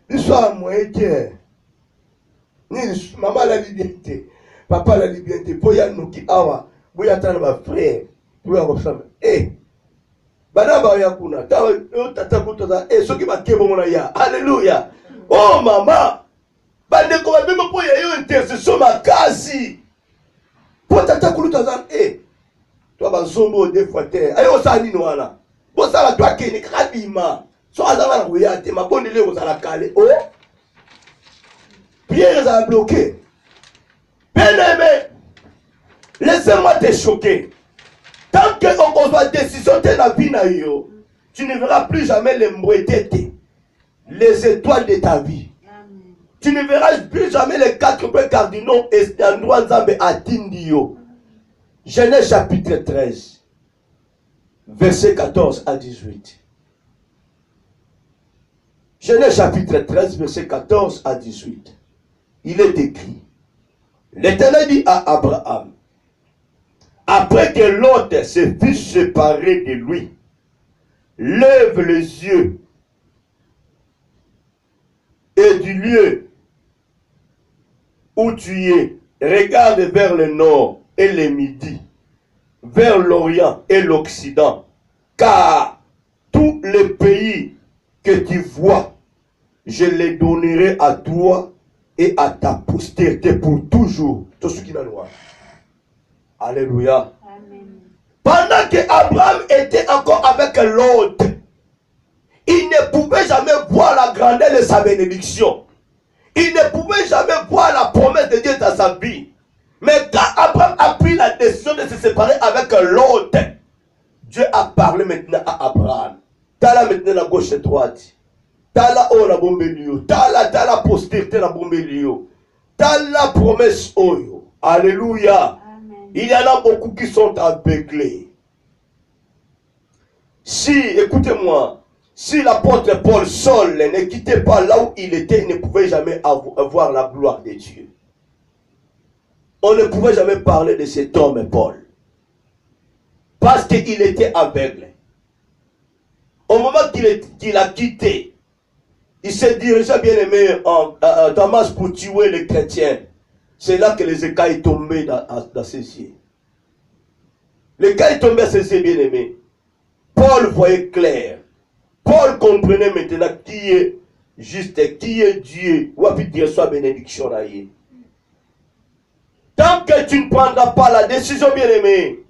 L'histoire moi était. Ni maman la liberté. Papa la liberté. Poya nuki awa. Boya tana ba frère. Boya ko sama. Bana ba ya kuna. Tata kutoza. Soki ba kebo mona ya. Alléluia. Oh mama. Bande ko ba bimo poya yo intercession makasi. Po tata kutoza. Toi ba zombo des fois terre. Ayo sa ni noana. Bo sala toi keni kabima. So azala na kuyate mabondele ko sala kale. Oh. Pierre les a bloqués. Bien-aimé, laissez-moi te choquer. Tant qu'on reçoit décision de la vie, tu ne verras plus jamais les mouettés, les étoiles de ta vie. Amen. Tu ne verras plus jamais les 4 points cardinaux et endroits Nzambe atindio. Genèse chapitre 13, verset 14 à 18. Genèse chapitre 13, verset 14 à 18. Il est écrit. L'Éternel dit à Abraham, après que l'autre se fut séparé de lui, lève les yeux et du lieu où tu es, regarde vers le nord et le midi, vers l'orient et l'occident, car tous les pays que tu vois, je les donnerai à toi et à ta postérité pour toujours. Tout ce qui est noir. Alléluia. Amen. Pendant que Abraham était encore avec l'autre, il ne pouvait jamais voir la grandeur de sa bénédiction. Il ne pouvait jamais voir la promesse de Dieu dans sa vie. Mais quand Abraham a pris la décision de se séparer avec l'autre, Dieu a parlé maintenant à Abraham. T'as là maintenant la gauche et droite. T'as là oh la bombe lio. T'as la postérité la bombe lio. T'as la promesse oyo. Alléluia. Amen. Il y en a beaucoup qui sont aveuglés. Si, écoutez-moi, si l'apôtre Paul seul ne quittait pas là où il était, il ne pouvait jamais avoir la gloire de Dieu. On ne pouvait jamais parler de cet homme Paul. Parce qu'il était aveugle. Au moment qu'il a quitté, il s'est dirigé, bien aimé, en Damas pour tuer les chrétiens. C'est là que les écailles tombaient dans ses yeux. Les écailles tombaient dans ses yeux, bien aimé. Paul voyait clair. Paul comprenait maintenant qui est juste, qui est Dieu. Ou puis Dieu soit bénédiction. Tant que tu ne prendras pas la décision, bien aimé,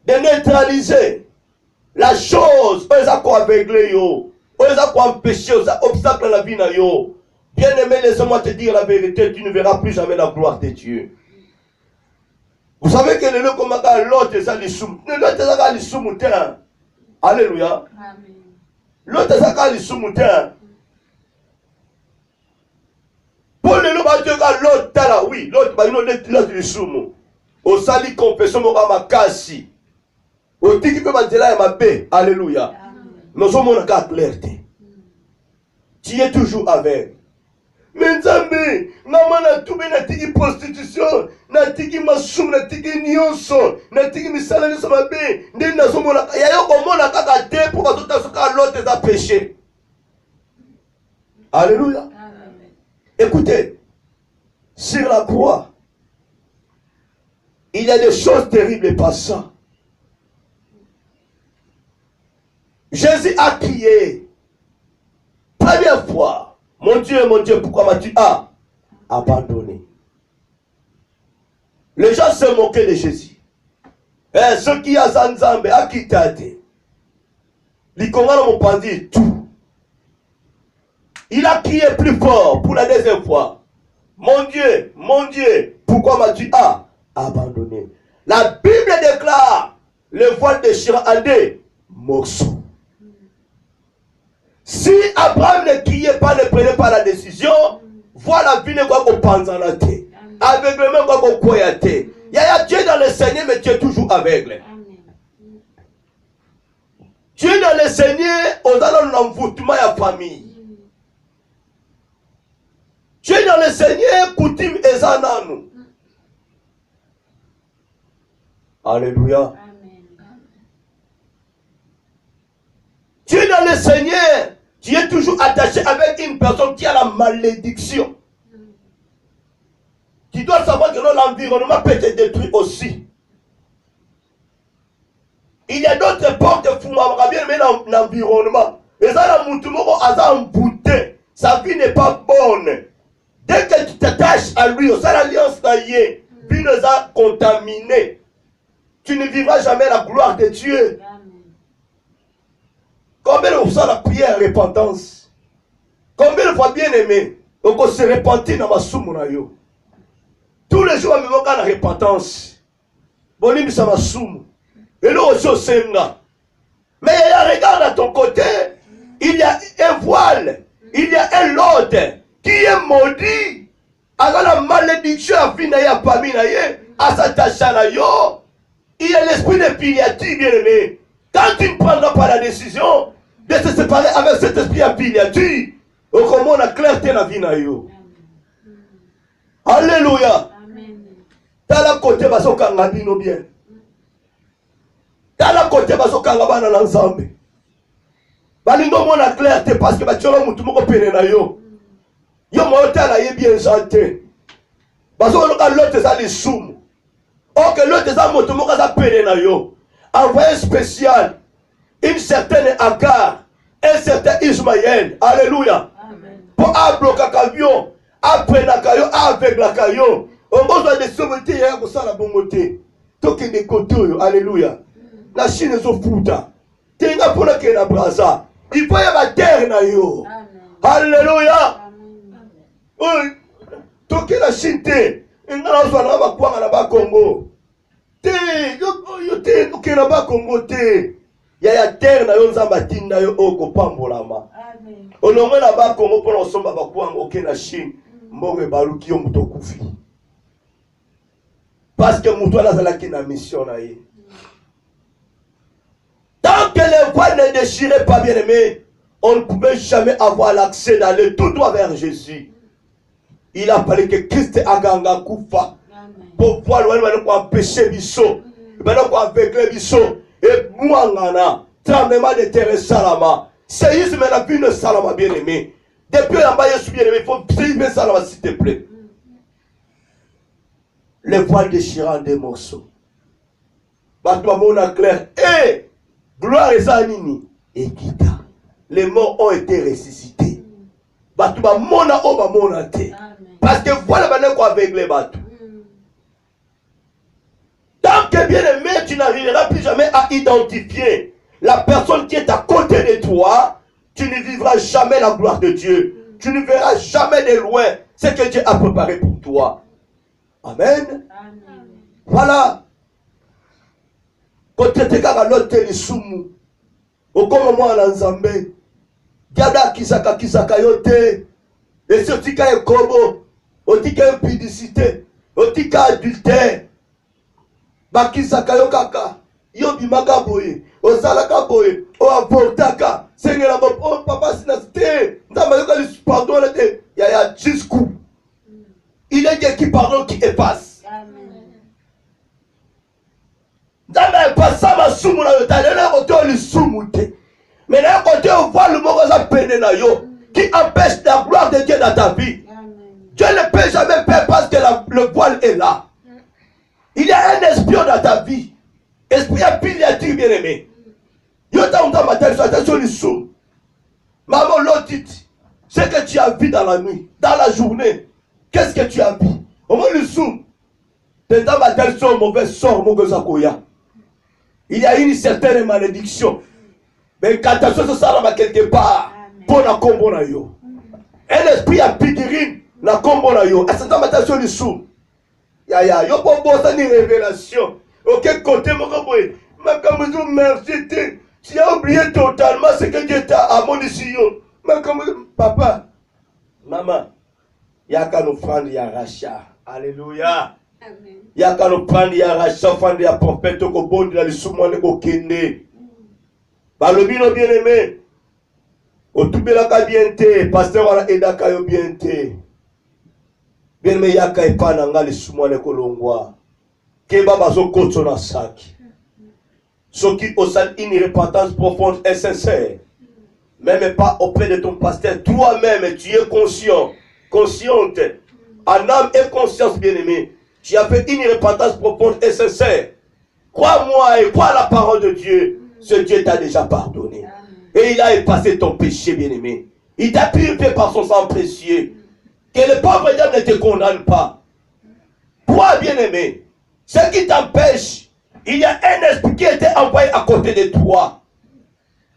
de neutraliser la chose, on les a quoi aveuglé, on les a quoi empêché, on a obstacle à la vie, bien aimé, laisse-moi te dire la vérité, tu ne verras plus jamais la gloire de Dieu. Vous savez que le comme l'autre est à l'issoum, l'autre est à l'issoum, alléluia. L'autre est à l'issoum, pour le nom de Dieu, l'autre là, oui, l'autre, l'autre l'issoum, au sali confession, mon amakasi. Au dit qu'il peut me dire là, ma paix, alléluia. Nous sommes en clarté. Tu es toujours avec. Mais Nzambe, maman na toubé na tiki prostitution, na tiki masum, na tiki nyonso, na tiki misala nyonso mabe, ndeni na somona, ya yo komona kaka te pour que tout ça l'autre est à péché. Alléluia. Écoutez, sur la croix, il y a des choses terribles passant. Jésus a crié, première fois, mon Dieu, pourquoi m'as-tu abandonné? Les gens se moquaient de Jésus. Ceux qui ont Zanzambe, à qui t'as été? Les Congolais m'ont pas dit tout. Il a crié plus fort pour la deuxième fois. Mon Dieu, pourquoi m'as-tu abandonné? La Bible déclare le voile de Shira en deux morceaux. Si Abraham ne criait pas, ne prenait pas la décision, voilà la vie ne quoi qu'on pense en la tête. Aveuglement quoi qu'on croit à tête. Il y a Dieu dans le Seigneur, mais tu es toujours aveugle. Dieu dans le Seigneur, on a l'envoûtement à la famille. Dieu dans le Seigneur, coutume et zananou. Alléluia. Tu es dans le Seigneur, tu es toujours attaché avec une personne qui a la malédiction. Tu dois savoir que l'environnement peut te détruire aussi. Il y a d'autres portes bien mais dans l'environnement. Et ça, sa vie n'est pas bonne. Dès que tu t'attaches à lui, ça l'alliance taillée, vie nous a contaminés. Tu ne vivras jamais la gloire de Dieu. Combien de fois la prière repentance? Combien de fois bien aimé, on se repentit dans ma soumou. Tous les jours, on a la repentance. Bon, il ça ma soumou. Et là aussi, au Senga. Mais regarde à ton côté, il y a un voile, il y a un lot qui est maudit. Alors la malédiction a fini à Paminaye, à Satachanayo. Il y a l'esprit de Piliati, bien aimé. Quand tu ne prendras pas la décision de se séparer avec cet esprit de Piliati, comment on a clarté la vie na yo. Alléluia. T'as la côté basoka ngabino bien. T'as la côté basoka ngabana l'ensemble. Balingo mon a clarté parce que bacholo mutu moko pene na yo. Yo mo tala ye bien santé. Basoka ka l'autre ça les soum. Oh que l'autre ça mutu moko ça pene na yo. Envoyé spécial une certaine Agar, un certain Ismaël. Alléluia. Pour abloquer camion, après la caillou, avec la caillou. On besoin de sauveter, il y a la bonne côté. Tout qui est côté, alléluia. La Chine est au fouta. Tenga pour la kena brasa. Il faut y avoir terre na yo. Alléluia. Oui. Tout qui la Chine te. Il n'y a pas de na ba Congo. Te, yo te, tout qui na ba Congo te. Il y a terre na yo nzambati na yo oko pambolama. Olongo na ba Congo pour l'ensemble ba kwa ngoke na Chine. Mbonge baluki yo muto kufi. Parce que muto la zalaki na mission na ye. Tant que les voies ne déchiraient pas, bien aimé, on ne pouvait jamais avoir l'accès d'aller tout droit vers Jésus. Il a fallu que Christ aganga kufa pour voir loin de quoi empêcher biso, de quoi aveugler biso et mouangana, tremblement de terre salama. Séisme la vie de salama, bien aimé. Depuis la bas, je suis bien aimé, il faut séisme salama, s'il te plaît. Les voiles déchirant des morceaux. Batouamona clair. Et gloire et zanini. Et kita. Les morts ont été ressuscités. Batouamona oba monate. Parce que voilà maintenant quoi avec les bateaux. Tant que bien aimé, tu n'arriveras plus jamais à identifier la personne qui est à côté de toi. Tu ne vivras jamais la gloire de Dieu. Tu ne verras jamais de loin ce que Dieu a préparé pour toi. Amen. Amen. Voilà. Quand tu es à l'autre, les soumou. Au moment où Nzambe. Gada kisaka yote. Et ce tika est kobo. O tika impudicité. O tika adultère. Bakisaka yo kaka. Yo bimaka boye. O salaka boye. O avortaka. Seigneur, oh papa sinasté. Ndama yo kali pardon là te. Ya jusqu'où. Il est Dieu qui pardonne, qui efface. Dans pas ça, ma soumou na yo, t'as l'air côté on le soumou te. Mais d'un côté on voit le mot ça peine na yo, qui empêche la gloire de Dieu dans ta vie. Dieu ne peut jamais faire parce que le voile est là. Il y a un espion dans ta vie. Esprit à pile à bien aimé. Yo t'as entendu ma tête sur le soum. Maman l'autre dit, ce que tu as vu dans la nuit, dans la journée. Qu'est-ce que tu as vu? Au moins le soum. Pendant ma telle sort, mauvais sort, mon gozakoya. Il y a une certaine malédiction. Mais quand tu as ça là quelque part, pour la combo na yo. Un esprit a pidirine, la combo na yo. Et c'est dans ma telle le soum. Ya, yo pour bosser une révélation. Ok, côté mon goboy. Mais comme vous merci, tu as oublié totalement ce que Dieu t'a admonisé. Mais comme papa, maman. Yaka no frande ya racha. Alléluia. Amen. Yaka no frande ya racha, frande ya prophète ko bondi la lisumwa ne ko kende. Balobino bien aimé. O tubela ka bien te, pasteur wala edaka yo bien te. Bien aimé yaka epana nga lisumwa ne ko longwa. Ke baba zo kotso na saki. Soki osal une repentance profonde et sincère. Même pas auprès de ton pasteur, toi-même tu es consciente en âme et conscience, bien-aimé, tu as fait une repentance profonde et sincère. Crois-moi et crois à la parole de Dieu. Ce Dieu t'a déjà pardonné. Et il a effacé ton péché, bien-aimé. Il t'a purifié par son sang précieux. Que le pauvre diable ne te condamne pas. Toi, bien-aimé, ce qui t'empêche, il y a un esprit qui était envoyé à côté de toi.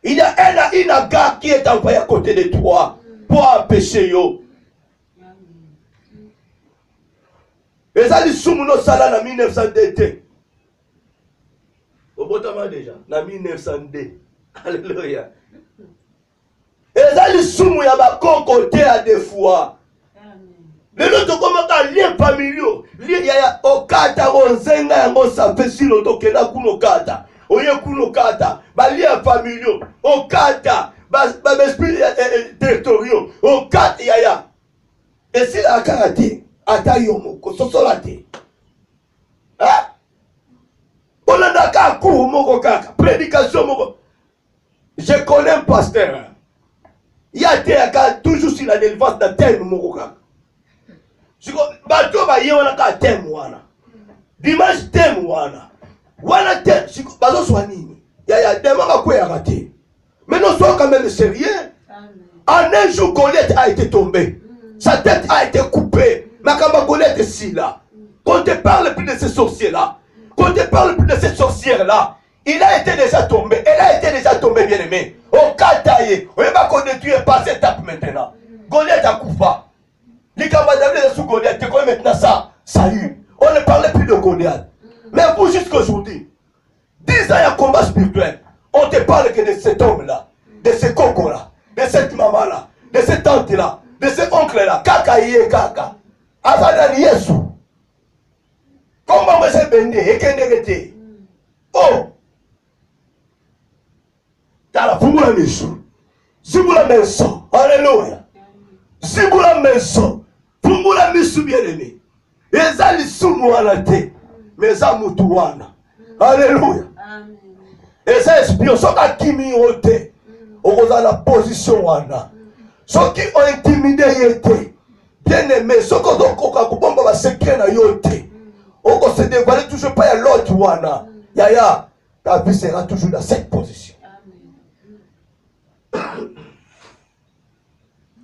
Il y a un aga qui est envoyé à côté de toi pour empêcher yo. Et ça, les soumounos sala na 1902. Au botama déjà, na 1902. Alléluia. Et ça, les soumou ya ba côté à des fois. Les autres comment à lien familiaux. Lien ya okata onzenga yango ça fait si longtemps que na kuno kata. Oye kuno kata. Ba lien familiaux. Okata. Ba esprit territoriaux. Okata ya. Et si la karate. Ata yomoko sosolate. Hein? On a d'accord cours moko kaka, prédication moko. Je connais un pasteur. Il y a toujours sur la délivrance de thème moko kaka. Bato ba yona ka thème wana. Dimanche thème wana. Wana thème bazo soanini. Ya dema ka kwa raté. Mais nous sommes quand même sérieux. En un jour Goliath a été tombé. Sa tête a été coupée. Makamba Goliath est si là. Qu'on te parle plus de ces sorciers-là. Qu'on te parle plus de cette sorcière-là. Il a été déjà tombé. Elle a été déjà tombée, bien-aimé. Au Kataye. On ne va pas qu'on ne tue pas cette étape maintenant. Goliath a coupé. Les camarades sous Goliath, tu connais maintenant ça. Salut. On ne parlait plus de Goliath. Mais vous, jusqu'aujourd'hui, 10 ans, il y a un combat spirituel. On te parle que de cet homme-là, de ce coco-là, de cette maman-là, de cette tante-là, de cet oncle-là. Kaka yé kaka. Azadani Yesu. Comment vous êtes béni et qu'est-ce oh! T'as la fumula miso. Zibula menso. Alléluia. Zibula menso. Fumula miso bien-aimé. Ezali sumu alate. Meza mutuwana. Alléluia. Eza espion. Soka kimi ote. Okoza la position wana. Soki ont intimidé yete. Bien-aimé. Soko dokoka kubomba ba secret na yote. On ne se dévoile toujours pas à l'autre wana. Yaya, ta vie sera toujours dans cette position.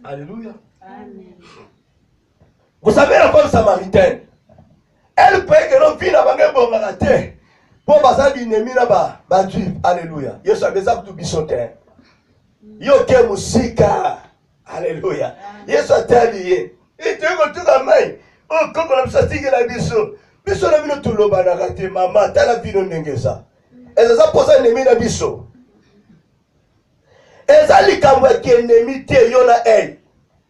Alléluia. Amen. Vous savez la femme samaritaine, elle paye que l'on vit dans la bonne terre. Pour passer d'une émine là-bas, alléluia. Yo savez ça tout bisotin. Yo ke musika. Alléluia. Yo soit allié. Et tu es tout la main. Oh, comme on a sorti la biso. Biso na bino tuloba na kate mama tala bino ndengeza. Eza posa ennemi na biso. Eza likambo ya ennemi te yona elle.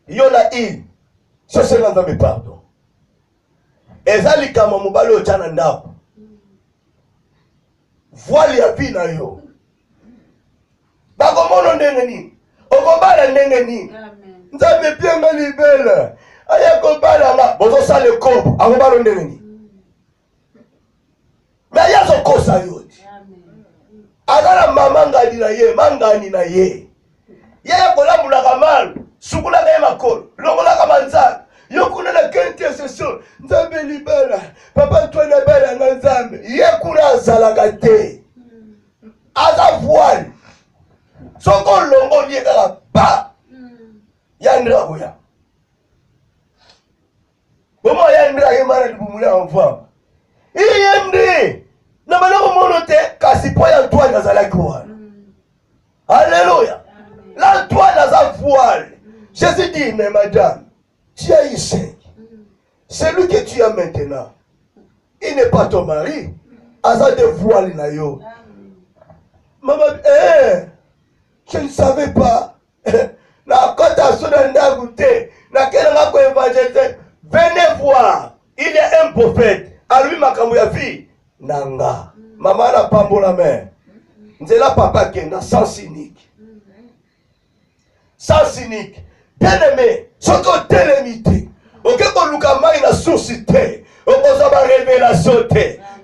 Yona il. So c'est dans mes pardon. Eza likambo mobalo tana ndako. Voile ya vie na yo. Bakomono ndenge ni. Okobala ndenge ni. Amen. Nzambe pienga libela. Aya kobala nga bozo sa le kobo. Akobalo ndenge ni. Mais il y a son kosa yodi. Agala mama ngani na ye, mangani na ye. Yaya kola mulaka mal, sukula na makolo, longola kamanza. Yokuna na kente seso, nzambe libala. Papa Antoine bala nga nzambe. Ye kuna zalaka te. Aza voile. Soko longo liye kaka ba. Ya ndra koya. Bomo ya ndra ye mara dibumula enfant. Iyemde. Na baloko monote kasi po ya Antoine azalaki wana. Alléluia. L'Antoine a sa voile. Jésus dit, mais madame, tu as eu 5. Celui que tu as maintenant, il n'est pas ton mari. Asa de voile na yo. Maman, je ne savais pas. Na kota sona ndagute. Na kena ko évangéliser. Venez voir. Il y a un prophète. À lui makambo ya vie. Nanga. Maman n'a pas la main. Nzela papa kenda sans cynique. Sans cynique. Bien aimé. Ce qu'on télémité. Ok, qu'on luka mai na sourcité. On pose ma révélation.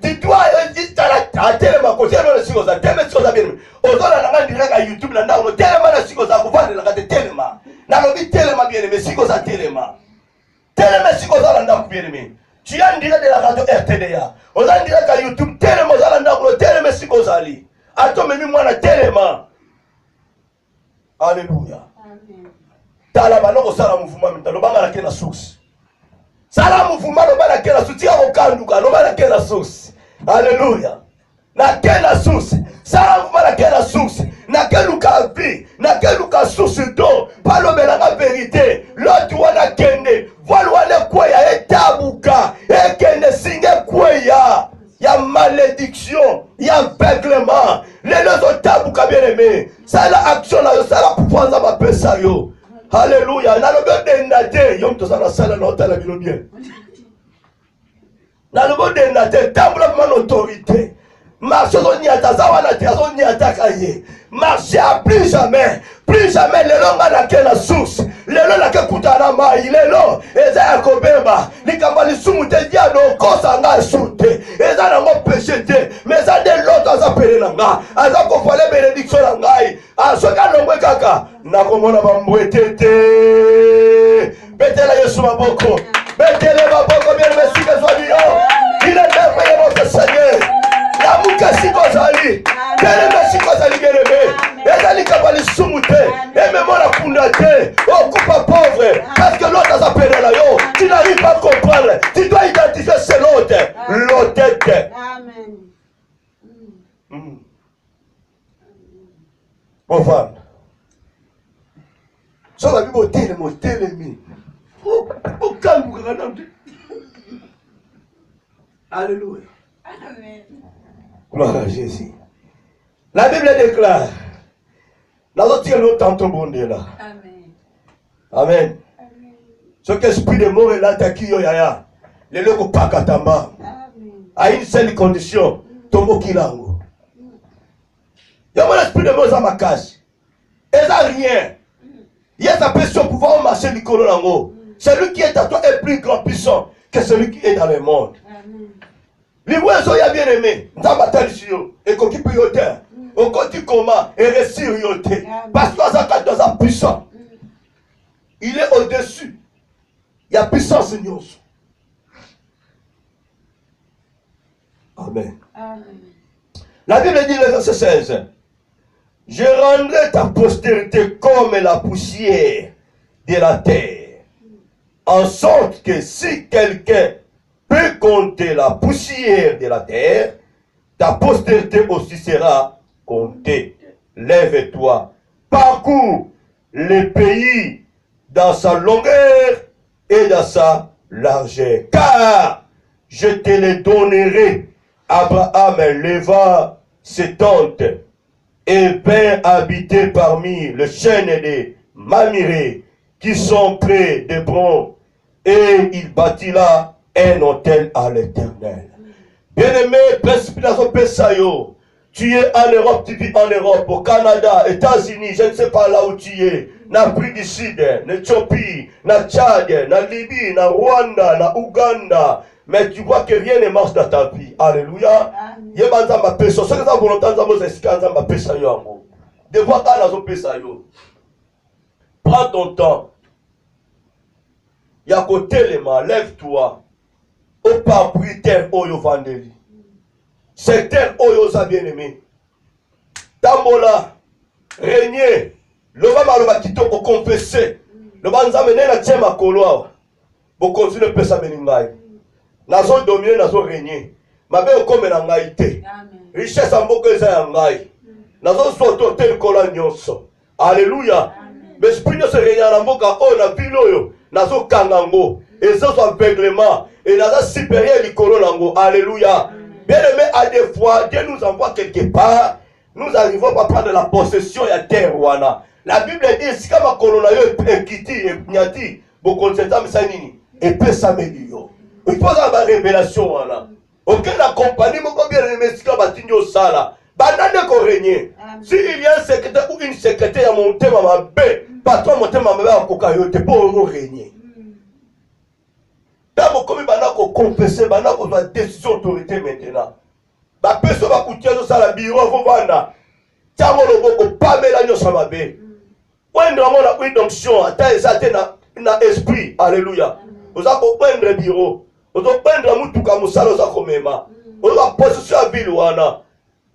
Dis-toi, dis-toi, tellement côté dans le psychose. Tellement psychose bien. On donne la direct à YouTube. Là, on tellement la psychose. On va la tellement. Na lobi tellement bien aimé. Psychose tellement. telema siko za landa ku bien-aimé. Tu as en direct de la radio RTDA. On a en direct à YouTube telema za landa ku telema siko zali. Ato memi mwana telema. Alléluia. Amen. Tala baloko sala mouvement mitalo banga la kena source. Sala mouvement lo bana kena source ya okanduka lo bana kena source. Alléluia. Na kena source. Sala mouvement la kena source. Na keluka vie, na keluka source d'eau. Palo belanga vérité. L'autre wana kende, voile wana kweya etabuka. Ekende singe kweya. Ya malédiction, ya aveuglement. Les autres tabuka bien-aimé. Ça la action là, ça la pouvoir za mapesa yo. Alléluia. Na lobo dendate, yom to sana sala na hôtel la bien. Na lobo dendate, tabula man autorité. Marche on y attaque, on y attaque aïe. Marchez à plus jamais les longs à la source. Les longs à la kutana mai, les longs, et ça a kobemba. Les kambali sumute diado, kosanga sute. Et ça n'a pas péché, mais ça de l'autre à s'appeler l'anga. À ça qu'on fallait bénédiction l'angaï. À ce cas l'ombre kaka. N'a comment la bamboué tété. Bêtez-la Yesu maboko. Bêtez-les maboko, bien merci que soit Dieu. Il est merveilleux notre Seigneur. La mukasi kozali, kele mesi kozali gerebe, ezali kabali sumute, et même la kundate, oh coupa pauvre, parce que l'autre a s'appelé là yo, tu n'arrives pas à comprendre, tu dois identifier c'est l'autre, l'autre. Amen. Mon femme, sur la Bible, télémi, au calme, alléluia. Amen. Gloire à Jésus. La Bible déclare. La autre l'autre tantôt bon Dieu là. Amen. Amen. Ce qu'esprit de mort est là, takiyo yaya. Le loko pakatamba. À une seule condition. Tombo kilango. Il y a mon esprit de mort dans ma case. Et ça rien. Il y a sa personne pouvoir marcher du colonango. Celui qui est à toi est plus grand puissant que celui qui est dans le monde. Les oiseaux y a bien aimé, et qu'on peut y ôter, on continue comment, et réussir y ôter, parce que dans sa puissance, il est au-dessus, il y a puissance en nous. Amen. La Bible dit le verset 16, je rendrai ta postérité comme la poussière de la terre, en sorte que si quelqu'un peut compter la poussière de la terre, ta postérité aussi sera comptée. Lève-toi, parcours le pays dans sa longueur et dans sa largeur, car je te le donnerai. Abraham leva ses tentes et vint habiter parmi les chênes des Maméré qui sont près d'Hébron, et il bâtit là un hôtel à l'Éternel. Bien-aimé, précipitation Pesayo, tu es en Europe, tu vis en Europe, au Canada, États-Unis, je ne sais pas là où tu es, na Afrique du Sud, na Éthiopie, na Tchad, na Libye, na Rwanda, na Ouganda, mais tu vois que rien ne marche dans ta vie. Alléluia. Yebanza ma personne, ce que ça volonté dans vos escans, ma Pesayo. De voir dans la zone Pesayo. Prends ton temps. Y'a côté les mains, lève-toi. Au propriétaire Oyo Vandeli. C'est tel Oyo sa bien-aimé. Tambola, régner. Le va quitter au confesser. Le va nous amener la tienne à Koloa. Pour continuer à faire ça. Nazo dominer, nazo régner. Ma belle comme un angaïté. Richesse en beaucoup de angaï. Nazo soto tel kola nyonso. Alléluia. Mais si nous se régnons en boka, oh na vilo nazo kangango. Et ça soit aveuglement. Et nazo supérieur du kolonango. Alléluia. Bien aimé, à des fois, Dieu nous envoie quelque part. Nous arrivons à prendre la possession de la terre. La Bible dit, si comme un colonayo est quitté, et nyati, beaucoup de temps, mais ça nini. Et peut s'améliorer. Il faut avoir une révélation. Aucun accompagné, mon bien aimé, si comme un tigno sala. Banane ko régner. S'il y a un secrétaire ou une secrétaire à monter ma bé, patron monter ma bé à kokayote pour régner. D'abord, comme il va confesser, il va avoir décision d'autorité maintenant. La personne va coûter ça la bureau, vous vendre. Tiens, on va pas mettre la sur ma bé. Quand on a une onction, attends, ça na esprit. Alléluia. oza koprendre bureau, ozo prendre mutuka musala oza komema, oza possession ya ville wana,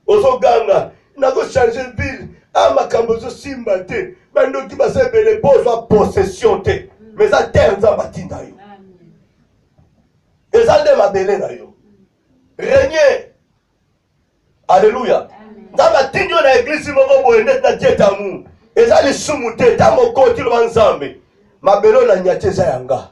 ozo ganga, nazo changer ville, makambo ozo simba te, bandoki basebele po ozo possession te, mais za terre za batinda yo. Eza nde mabele na yo. Régner. Alléluia. Dans la tinyo na église moko boye net na dieta mu. Eza lisumu te ta moko ti lo nzambe. Mabelo na nyate za yanga.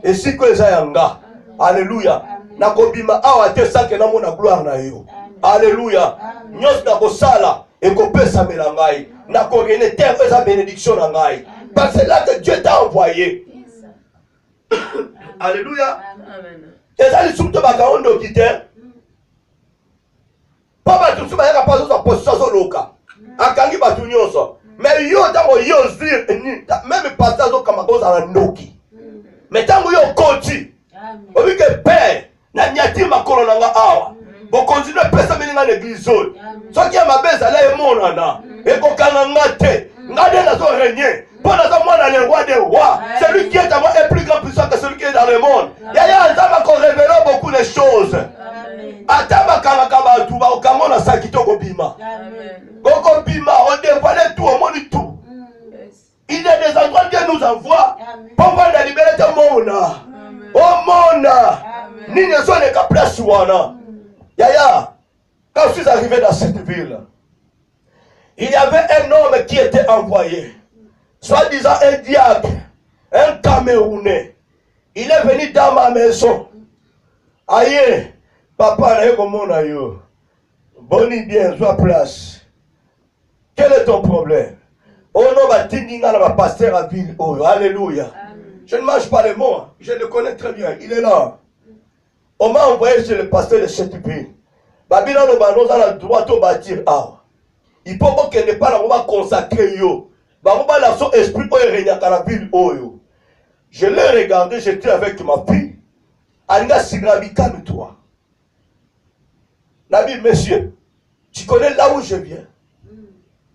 Esiko eza yanga. Alléluia. Na kobima awa te sake na mona gloire na yo. Alléluia. Nyos na kosala et kopesa melangai. Na ko rene terre eza bénédiction na ngai. Parce que là que Dieu t'a envoyé. Alléluia. Amen. Eza lisumu te bakaondo kite. Papa tout ça yaka pas sa position loka. Akangi batu nyonso. Mais yo tango yo zir même pasteur zo kama ko za ndoki. Mais tango yo koti. Obi ke père na nyati makolo nanga awa. Bo continue pesa meninga l'église zo. Soki ya mabeza la emonana. Eko kanga ngate. Ngade na zo régner. Pour la mwana le roi des rois. Celui qui est à moi est plus grand puissant que celui qui est dans le monde. Yaya nzamba ko révéler beaucoup de choses. Atama kama tu ba okamona sa kitoko bima. Koko bima on dévoile tout au monde tout. Il y a des endroits que nous envoie pour voir la liberté mona. Oh mona. Ni ne sont les place wana. Yaya, quand je suis arrivé dans cette ville, il y avait un homme qui était envoyé, soi-disant un diable, un Camerounais. Il est venu dans ma maison. Aïe. Papa, na yo. Boni bien, sois place. Quel est ton problème? Oh non, batindinga na pasteur à ville. Oh, alléluia. Je ne mange pas les mots. Je le connais très bien. Il est là. On m'a envoyé chez le pasteur de cette ville. Babila no banos a le droit de bâtir. Il faut que ne pas la consacrer yo. Baroba la son esprit o régna dans la ville oyo. Je l'ai regardé, j'étais avec ma fille. Anga sigrabi, calme-toi. Nabi, monsieur, tu connais là où je viens?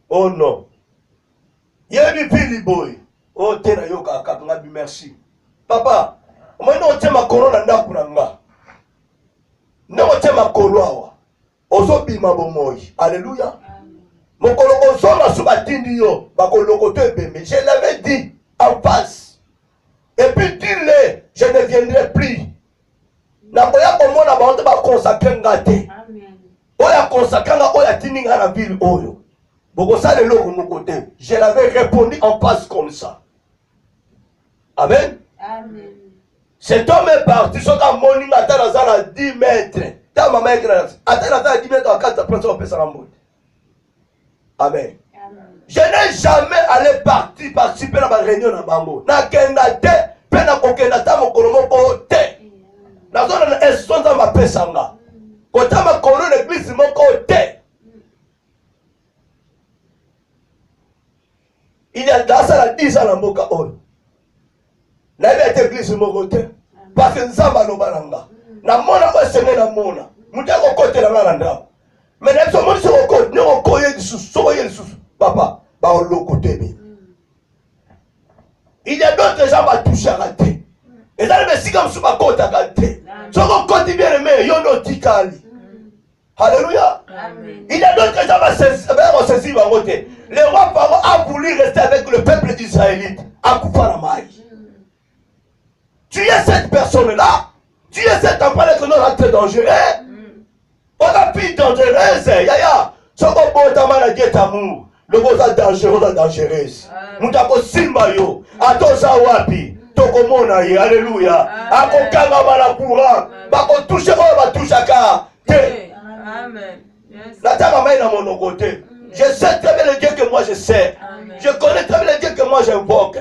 Oh non. Yebi pili boy. Oh tena yoka Nabi, merci. Papa, moi non tema corona ndaku nanga. Non tema koloa. Ozo bima bomoyi. Alléluia. Mokolo ozoma subatindi yo bakoloko te bembe. Je l'avais dit en face. Et puis dis-le, je ne viendrai plus. Naboya komona baonte ba consacrer ngate. Oya consacranga oya tininga na ville oyo. Boko sale loko moko te. Je l'avais répondu en face comme ça. Amen. Amen. Cet homme est parti, son morning à Tarazana 10 mètres. Ta maman est grande. À Tarazana 10 mètres, à 4 personnes, on peut s'en rendre. Amen. Je n'ai jamais allé participer à ma réunion dans Bango. Na kenda te, pena kokenda ta mokolomo ko te. Na zona na esonza ma pesanga. Kota ma kolo l'église moko te. Il y a dans ça la 10 ans na mboka oyo. Na be te église moko te. Parce que nzamba no balanga. Na mona ko sene na mona. Mutako kote na nanda. Mais les hommes sont au côté, nous on connaît des sous, papa, bah on l'a côté. Il y a d'autres gens qui touchent à la tête. Et là, les gens qui sont à côté à la tête. Ceux qui côté bien aimé, ils ont notre ticali. Alléluia. Il y a d'autres gens qui sont saisir à côté. Le roi Pharaon a voulu rester avec le peuple israélite à Kouparamaï. Tu es cette personne-là, tu es cet enfant que nous sommes très dangereux. On a plus dangereuse, yaya. Ce qu'on peut t'amener à Dieu d'amour. Le mot est dangereux, dangereuse. Nous avons simba yo. Atosa wapi. Toko mona ye. Alléluia. Ako kanga mala courant. Bako touche ko ba touche ka. Amen. Nataka maina mon côté. Je sais très bien le Dieu que moi je sais. Je connais très bien le Dieu que moi j'invoque.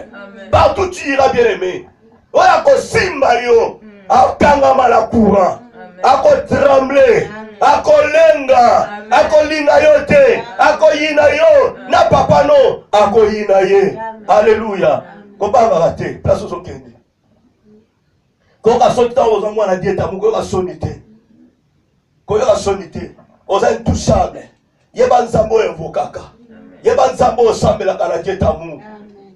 Partout tu iras bien aimé. Oya ko simba yo. Akanga mala courant. Ako trembler. Ako lenga, ako linga yote, ako yina yo, na papa no, ako yina ye. Alléluia. Kobanga rate, place au kende. Koka sonita oza mwana dieta, muko sonité. Koyoka sonité. Oza intouchable. Yeba nzambo evokaka. Yeba nzambo osambela kana dieta mu.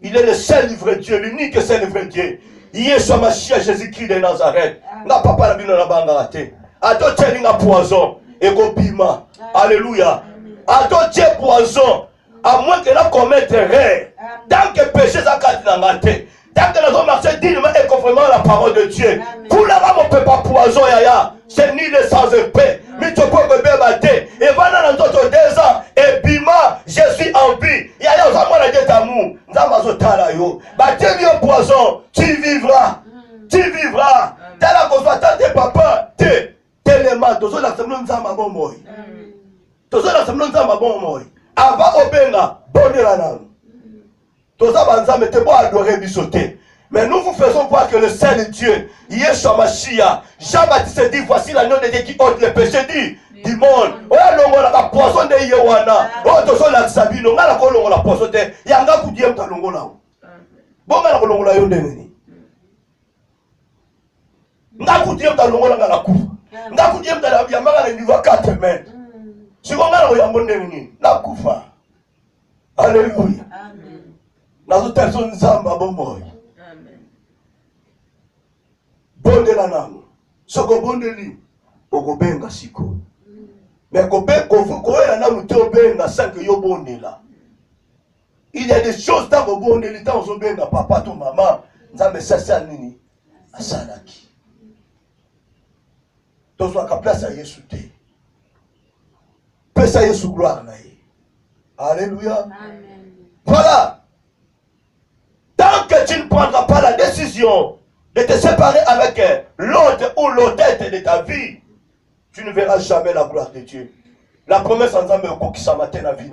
Il est le seul vrai Dieu, l'unique seul vrai Dieu. Yeshua Mashiach Jésus-Christ de Nazareth. Nga papa na bino na banga te. Ato teli nga poison eko bima. Alléluia. Ato tche poison à moins que la commettre erreur. Tant que péché ça kati na ngate. Tant que nous marché dignement et conformément à la parole de Dieu. Pour la rame on peut pas poison yaya. C'est ni le sans épée. Mais tu peux me bébater. Et voilà dans d'autres 2 ans. Et bima, je suis en vie. Yaya, on a dit d'amour. Nous avons yo. Bah, tu vis au poison. Tu vivras. Tu vivras. T'as la consultation de papa. Tellement. Tous les assemblées nous avons bon moi. Tous les assemblées nous avons bon moi. Avant Obenga, bonne la langue. Tous les assemblées te bois adorer bisoter. Mais nous vous faisons voir que le Saint Dieu, Yeshua Mashiach, Jean-Baptiste dit, voici l'agneau de Dieu qui ôte les péchés du monde. Oh, la poisson de Yewana. Oh, tous les sabino, on a la poisson de Yanga pour dire que l'on a. Bon, on a la yon de Neni. N'a pour dire que l'on a la coupe. N'a pour dire que la Yamara ne va 4 mètres. Si on a la Yamon de Neni, la coupe. Alléluia. N'a pas personne zamba bon moi. Bonde la namo. Soko bonde li. Oko benga siko. Mais ko la namo te benga sans que yo bonde là. Il y a des choses dans ko bonde li tant zo benga papa to maman. Nzambe sasa nini? Asalaki. Tozo ka place à Yesu te. Pesa Yesu gloire na ye. Alléluia. Amen. Voilà. Tant que tu ne prendras pas la décision de te séparer avec l'autre ou l'autre de ta vie, tu ne verras jamais la gloire de Dieu. La promesse en Zambé qui s'en matin la vie.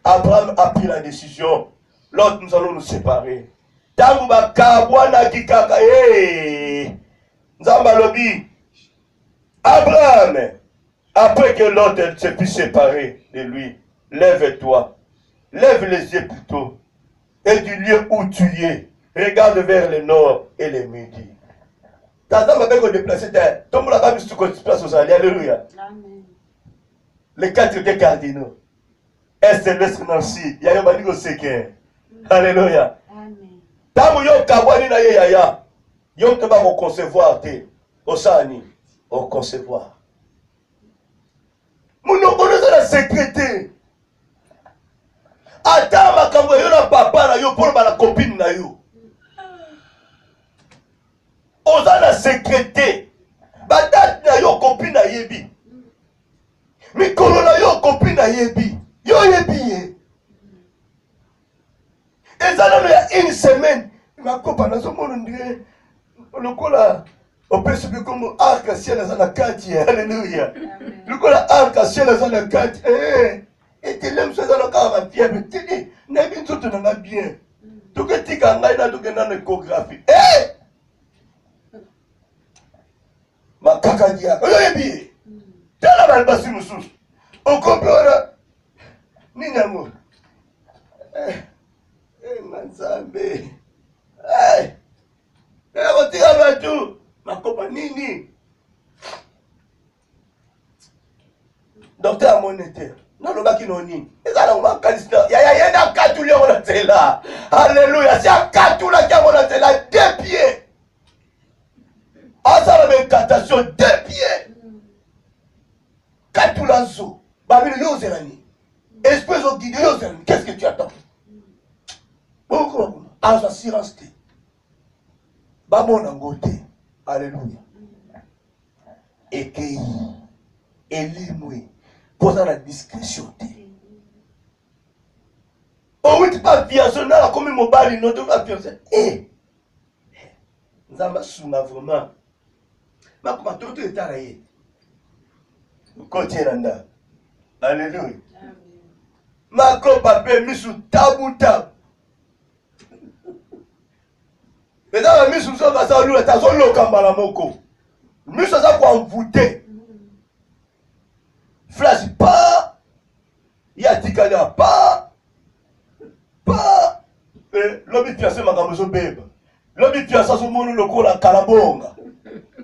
Abraham a pris la décision. L'autre, nous allons nous séparer. Abraham, après que l'autre se puisse séparer de lui, lève-toi. Lève les yeux plutôt. Et du lieu où tu es, regarde vers le nord et le midi. T'as avec on déplacé terre. Tout le monde a vu ce qu'on se place aux alliés. Alléluia. Amen. Les 4 cardinaux. Est, l'Est, Nancy. Il y a un manigo séquin. Alléluia. Amen. Tant que vous avez na yaya, vous avez concevoir te. Osani, au concevoir. Nous nous connaissons la sécurité. Attends, ma kambo yo na papa na yo pour la copine na yo. Oza na sécurité. Badat na yo copine na yebi. Mikolo na yo copine na yebi. Yo yebi ye. Ezala no ya une semaine. Ma copa na zo mono ndire. Lokola opesi comme arc-en-ciel na na kati. Alléluia. Lokola arc-en-ciel na na kati. Et tu l'aimes, c'est dans le cas de fièvre. Tu dis, n'est pas tout dans bien. Tout que tu as dans l'échographie. Eh! Ma cacadia. Oh, y'a bien. Tu as la balle basse, nous sous. On comprend là. Ninamo. Eh, Manzambe. Eh! On tire avec tout. Ma compagnie, Nini. Docteur monétaire. Non, le bas qui n'ont ni. Et ça, on va calistère. Il y a un catou là, on a là. Alléluia. C'est un catou là, on a là. 2 pieds. Ah, ça va une catation. 2 pieds. Catou là, zo. Babylone, yo, zerani. Espèce de guide, yo, zerani. Qu'est-ce que tu attends? Pourquoi? En assurance, t'es. Babon en côté. Alléluia. Et qui est limoué. Posant la discrétion. Oh oui, tu pas fiancé, là, comme mon bali, non, tu pas fiancé. Eh, nous avons souvent vraiment. Ma comment tout est arrêté. Côté là. Alléluia. Ma copain mis sous tabou tab. Mais dans la mise sous ça, ça nous est à son locambala moko. Mis sous ça pour envoûter. Flash pas, yatikana pas, l'homme piassé ma gamezo bébé, l'homme piassé son monde le coup la calabonga,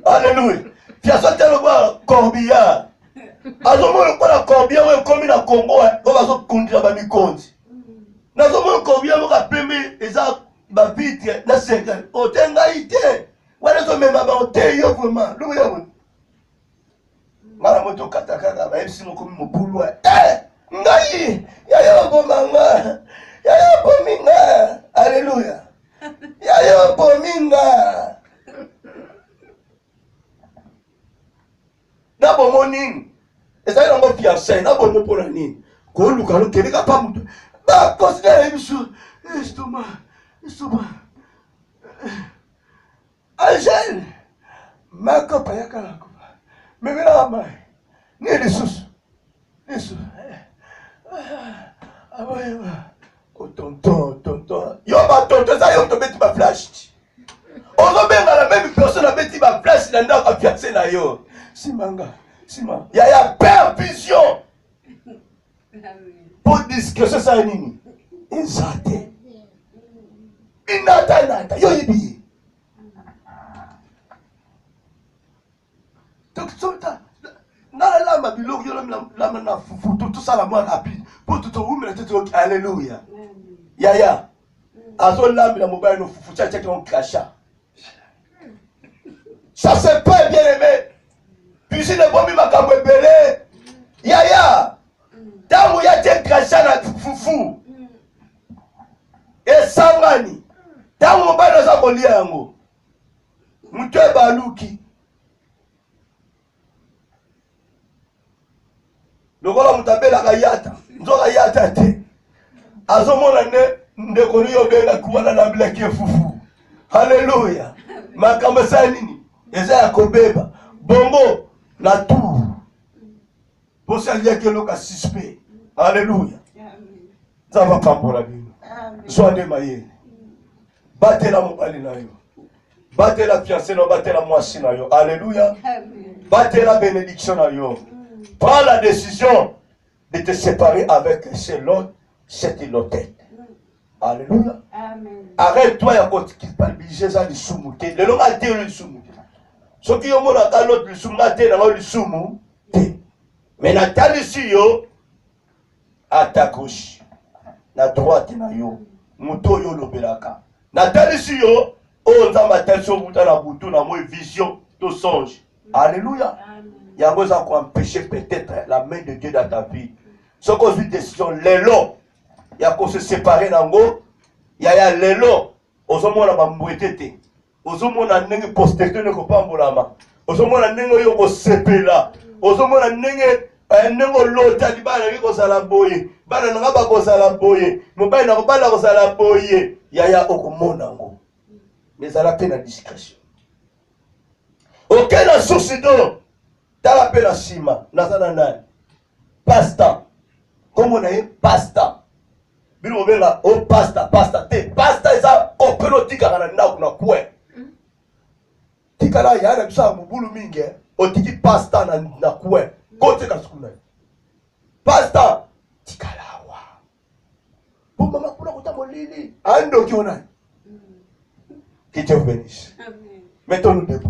alléluia, piassé tel le corbillard, à son monde le coup la corbillard ouais comme il a Congo, on va se conduire à bami compte, dans son monde corbillard on va payer ba vitre na seka otenga ite wana zo mema ba oteyo vraiment lumu ya ngala moto katakaka ba epsi mo komi mobulwa ngai yayo bomanga yayo bominga haleluya yayo bominga na bomo nini ezali nango fiancé na bomo mpona nini koluka lokeleka pa moto bakonsidere biso estoma Angèle makopa yakalako memela mai ni lisusu tonton yo batonton eza yo tobeti baflash ozobenga la même personne abeti baflash na ndako afiancé na yo simanga sima ya perfusion po discussion sa nini eza te inatanata yo yibiye nalama biloko yo lama na fufu tosala mwa rapide po totowumela te alleluya yaya azolambela mobali no fufu tiaki on crachat ça c'est pas bien aimé puisque le bombi makambo ebele yaya ntango ya te crachat na fufu esangani ntango mobali aza kolia yango moto ebaluki lokola moto abelaka yata nzoka yata te azomona ndeko ni yo bengaki wana na bilaki efufu haleluya makambo eza nini eza ya kobeba bongo na tour posi aliaki eloka suspect haleluya nzambe apambola bino zwa nde mayele batela mobali na yo batela fiancé na yo batela mwasi na yo haleluya batela bénédiction na yo. Prends la décision de te séparer avec cette ilotette. Alléluia. Arrête-toi à culpabiliser ça du soumouté. Le long a dit le soumouté. Ce qui est au monde à l'autre, le soumouté, le soumouté. Mais Nathalie ici, yo, à ta gauche, la droite, na yo, mouto yo lo belaka. Nathalie ici, yo, on a ma tête sur la bouton, na moi vision, tout songe. Alléluia. Il y a besoin qu'on empêche peut-être la main de Dieu dans ta vie. Ce qu'on dit décision, l'élo, il y a qu'on se séparer d'ango, il y a l'élo, aux hommes on a bambouetté, aux hommes on a n'engue postérité ne pas mbolama, aux hommes on a n'engue yo sepela, aux hommes on a n'engue n'engue l'autre di bana ko sala boye, bana nga ba ko sala boye, mobali na ko bala ko sala boye, ya okomona ngo. Mais ça la peine à discrétion. Aucun source d'eau. Dans la peine à Sima, Nazanana, pasta. Comme on a eu pasta. Bilo là, oh pasta, te. Pasta est ça, on peut le dire à na koué. Tikala ya na bisa mubulu mingi, o tiki pasta na koué. Kote kasukuna. Pasta, tikala wa. Pour maman kuna kota molili. Ando kiona. Que Dieu vous bénisse. Mettons-nous debout.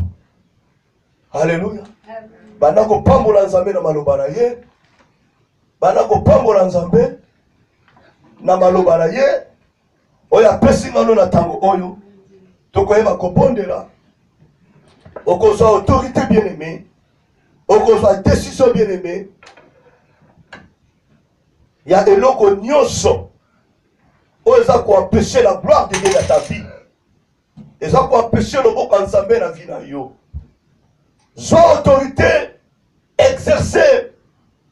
Alléluia. Banako pambola nzambe na maloba na ye. Banako pambola nzambe na maloba na ye. Oya pesi ngano na tango oyo. Tokoyeba kobondela. Okozwa autorité bien-aimée. Okozwa décision bien-aimée. Ya eloko nyonso. Oza ko empêcher la gloire de Dieu dans ta vie. Eza ko empêcher le boko nzambe na vie na yo. Son autorité, exercer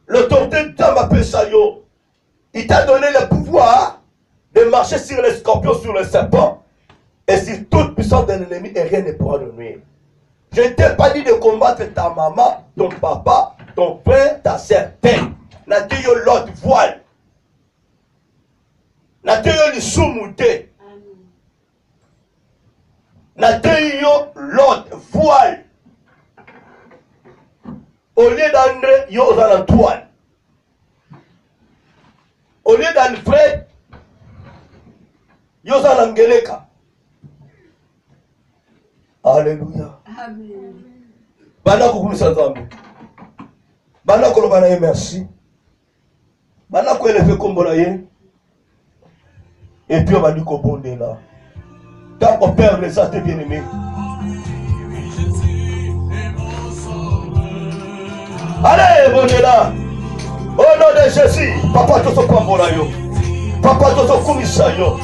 l'autorité de Tamapesayo. Il t'a donné le pouvoir de marcher sur les scorpions, sur les serpents et sur toute puissance de l'ennemi et rien ne pourra le nuire. Je ne t'ai pas dit de combattre ta maman, ton papa, ton frère, ta sœur. N'a dit yo l'autre voile. N'a dit yo le soumouté. N'a dit yo l'autre voile. Au lieu d'André, il y a Antoine. Au lieu d'Alfred, il y a Angeleka. Alléluia. Amen. Banako kumisa nzambe. Banako loba na ye merci. Banako elefe kombo na ye. Et puis on va dire qu'on bonde là. Quand on perd les actes bien-aimés. Allez, mon Dieu là. Au nom de Jésus, papa tout ce qu'on voit là. Papa tout ce qu'on y yo.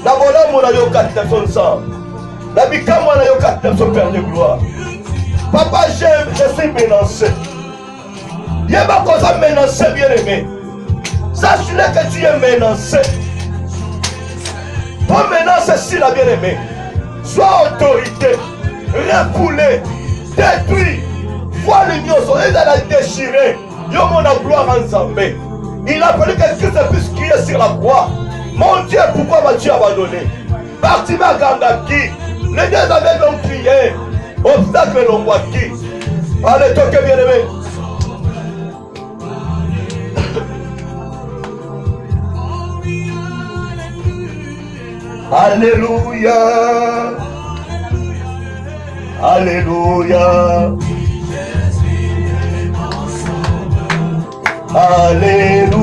Na bola mon yo katem son sang. Na bikamo na yo katem son Père de gloire. Papa, je suis menacé. Il y a pas cosa menacé, bien-aimé. Sache-le que tu es menacé. Ton menace si la bien-aimé. Sois autorité, refoulé, détruit. Vois l'union, et dans la déchirer. Yo mon gloire en Zambé. Il a fallu que Christ puisse crier sur la croix. Mon Dieu, pourquoi m'as-tu abandonné? Bartima Gangaki. Les deux aveugles ont crié. Obstacle l'on voit qui? Allez, toquez bien-aimé. Alléluia. Alléluia. Alléluia.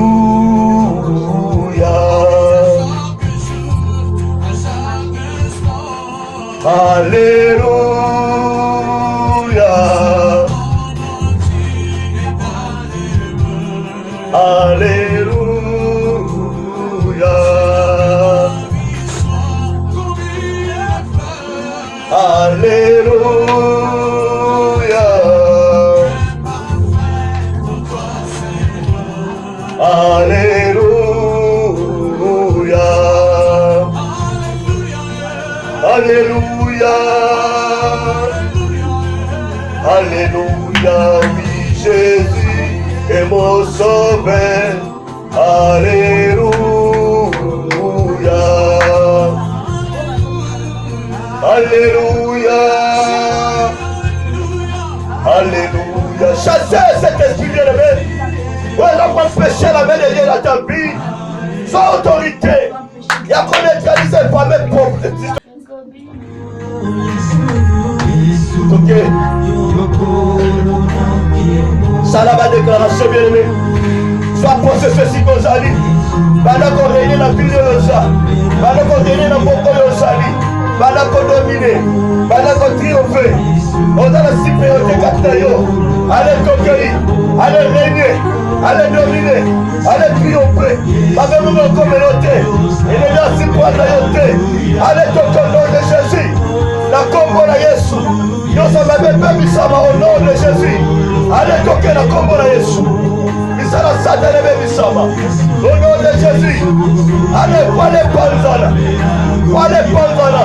Alléluia. Alléluia. Alléluia. Alléluia. Alléluia. Alléluia. Oui, Jésus est mon sauveur. Alléluia. Alléluia. Alléluia. Chassez cet esprit bien-aimé. Ouais, la prendre péché la main de Dieu dans ta vie. Sans autorité. Il y a qu'on neutralise les fameux pauvres. Ok. Ça là ma déclaration bien-aimé. Soit possessé si vous allez. Pendant qu'on réunit la ville de l'Osa. Pendant qu'on réunit la Boko de Osali. Pendant qu'on domine. Pendant qu'on triomphe. On a la supériorité Katayo. Allez conquérir. Allez régner. Allez dominer. Allez triompher. Avec nous nos communautés. Et les gens s'y prennent la yoté. Allez toquer au nom de Jésus. La combo la Yesu. Nous sommes avec Bébisama au nom de Jésus. Allez toquer la combo la Yesu. Misala Satan et Bébisama. Au nom de Jésus. Allez, allez, Panzana. Allez, Panzana.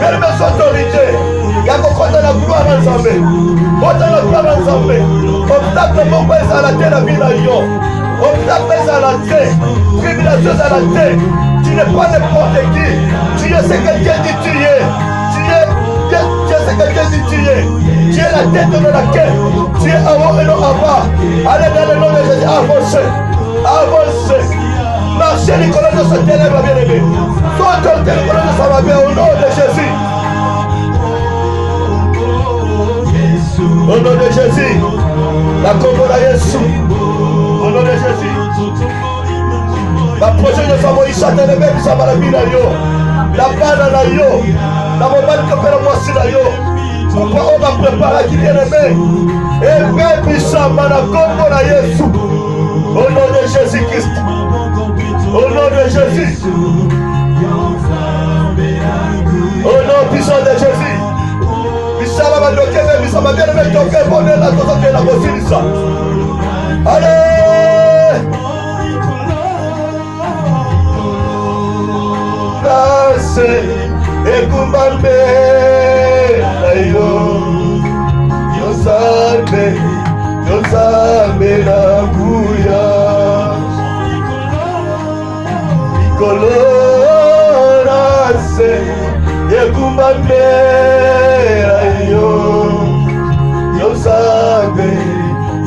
Quelle mes autorités. Il y a beaucoup de la gloire en Zambé. Beaucoup de la gloire en Zambé. Obstacle mon père à la terre, la vie à Lyon. Obstacle à la terre. Tribulation à la terre. Tu n'es pas n'importe qui. Tu es ce que Dieu dit tu es. Tu es ce que Dieu dit tu es. Tu es la tête de laquelle. Tu es avant et non avant. Allez dans le nom de Jésus. Avancez. Avancez. Marchez les colonnes de ce terrain, ma bien-aimée. Toi, les colonnes de ça va bien au nom de Jésus. Au nom de Jésus, la Komola Yesu. Au nom de Jésus, la prochaine de Samoï Satan et même ça va la vie là yo. La balle là yo. La moment que fait le mois là yo. Pourquoi on va préparer qui vient aimer? Et même ça va la Komola Yesu. Au nom de Jésus-Christ. Au nom de Jésus. Au nom puissant de Jésus. Bisala va docker, bisala bien aimé docker, bonne la chose que la possible ça. Allez! Nase ekumbambe ayo. Yosambe na kuya. Nicolorase ekumbambe ayo.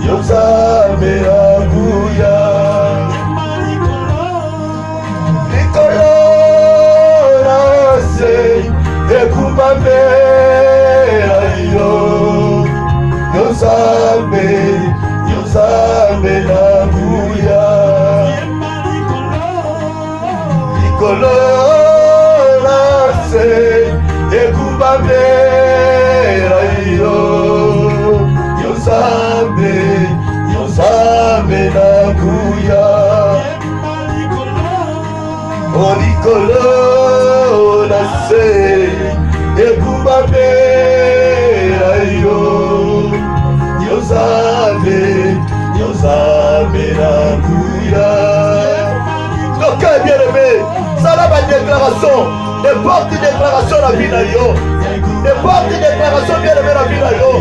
Yosambe aguya. Nicolorase ekumbambe ayo. Yosambe aguya. Nicolorase ekumbamela yo Nzambe nakuya olikolo na se ekumbamela yo Nzambe nakuya. Donc bien aimé, ça là ma déclaration, ne porte une déclaration la vie na yo, ne porte une déclaration bien aimé la vie na yo.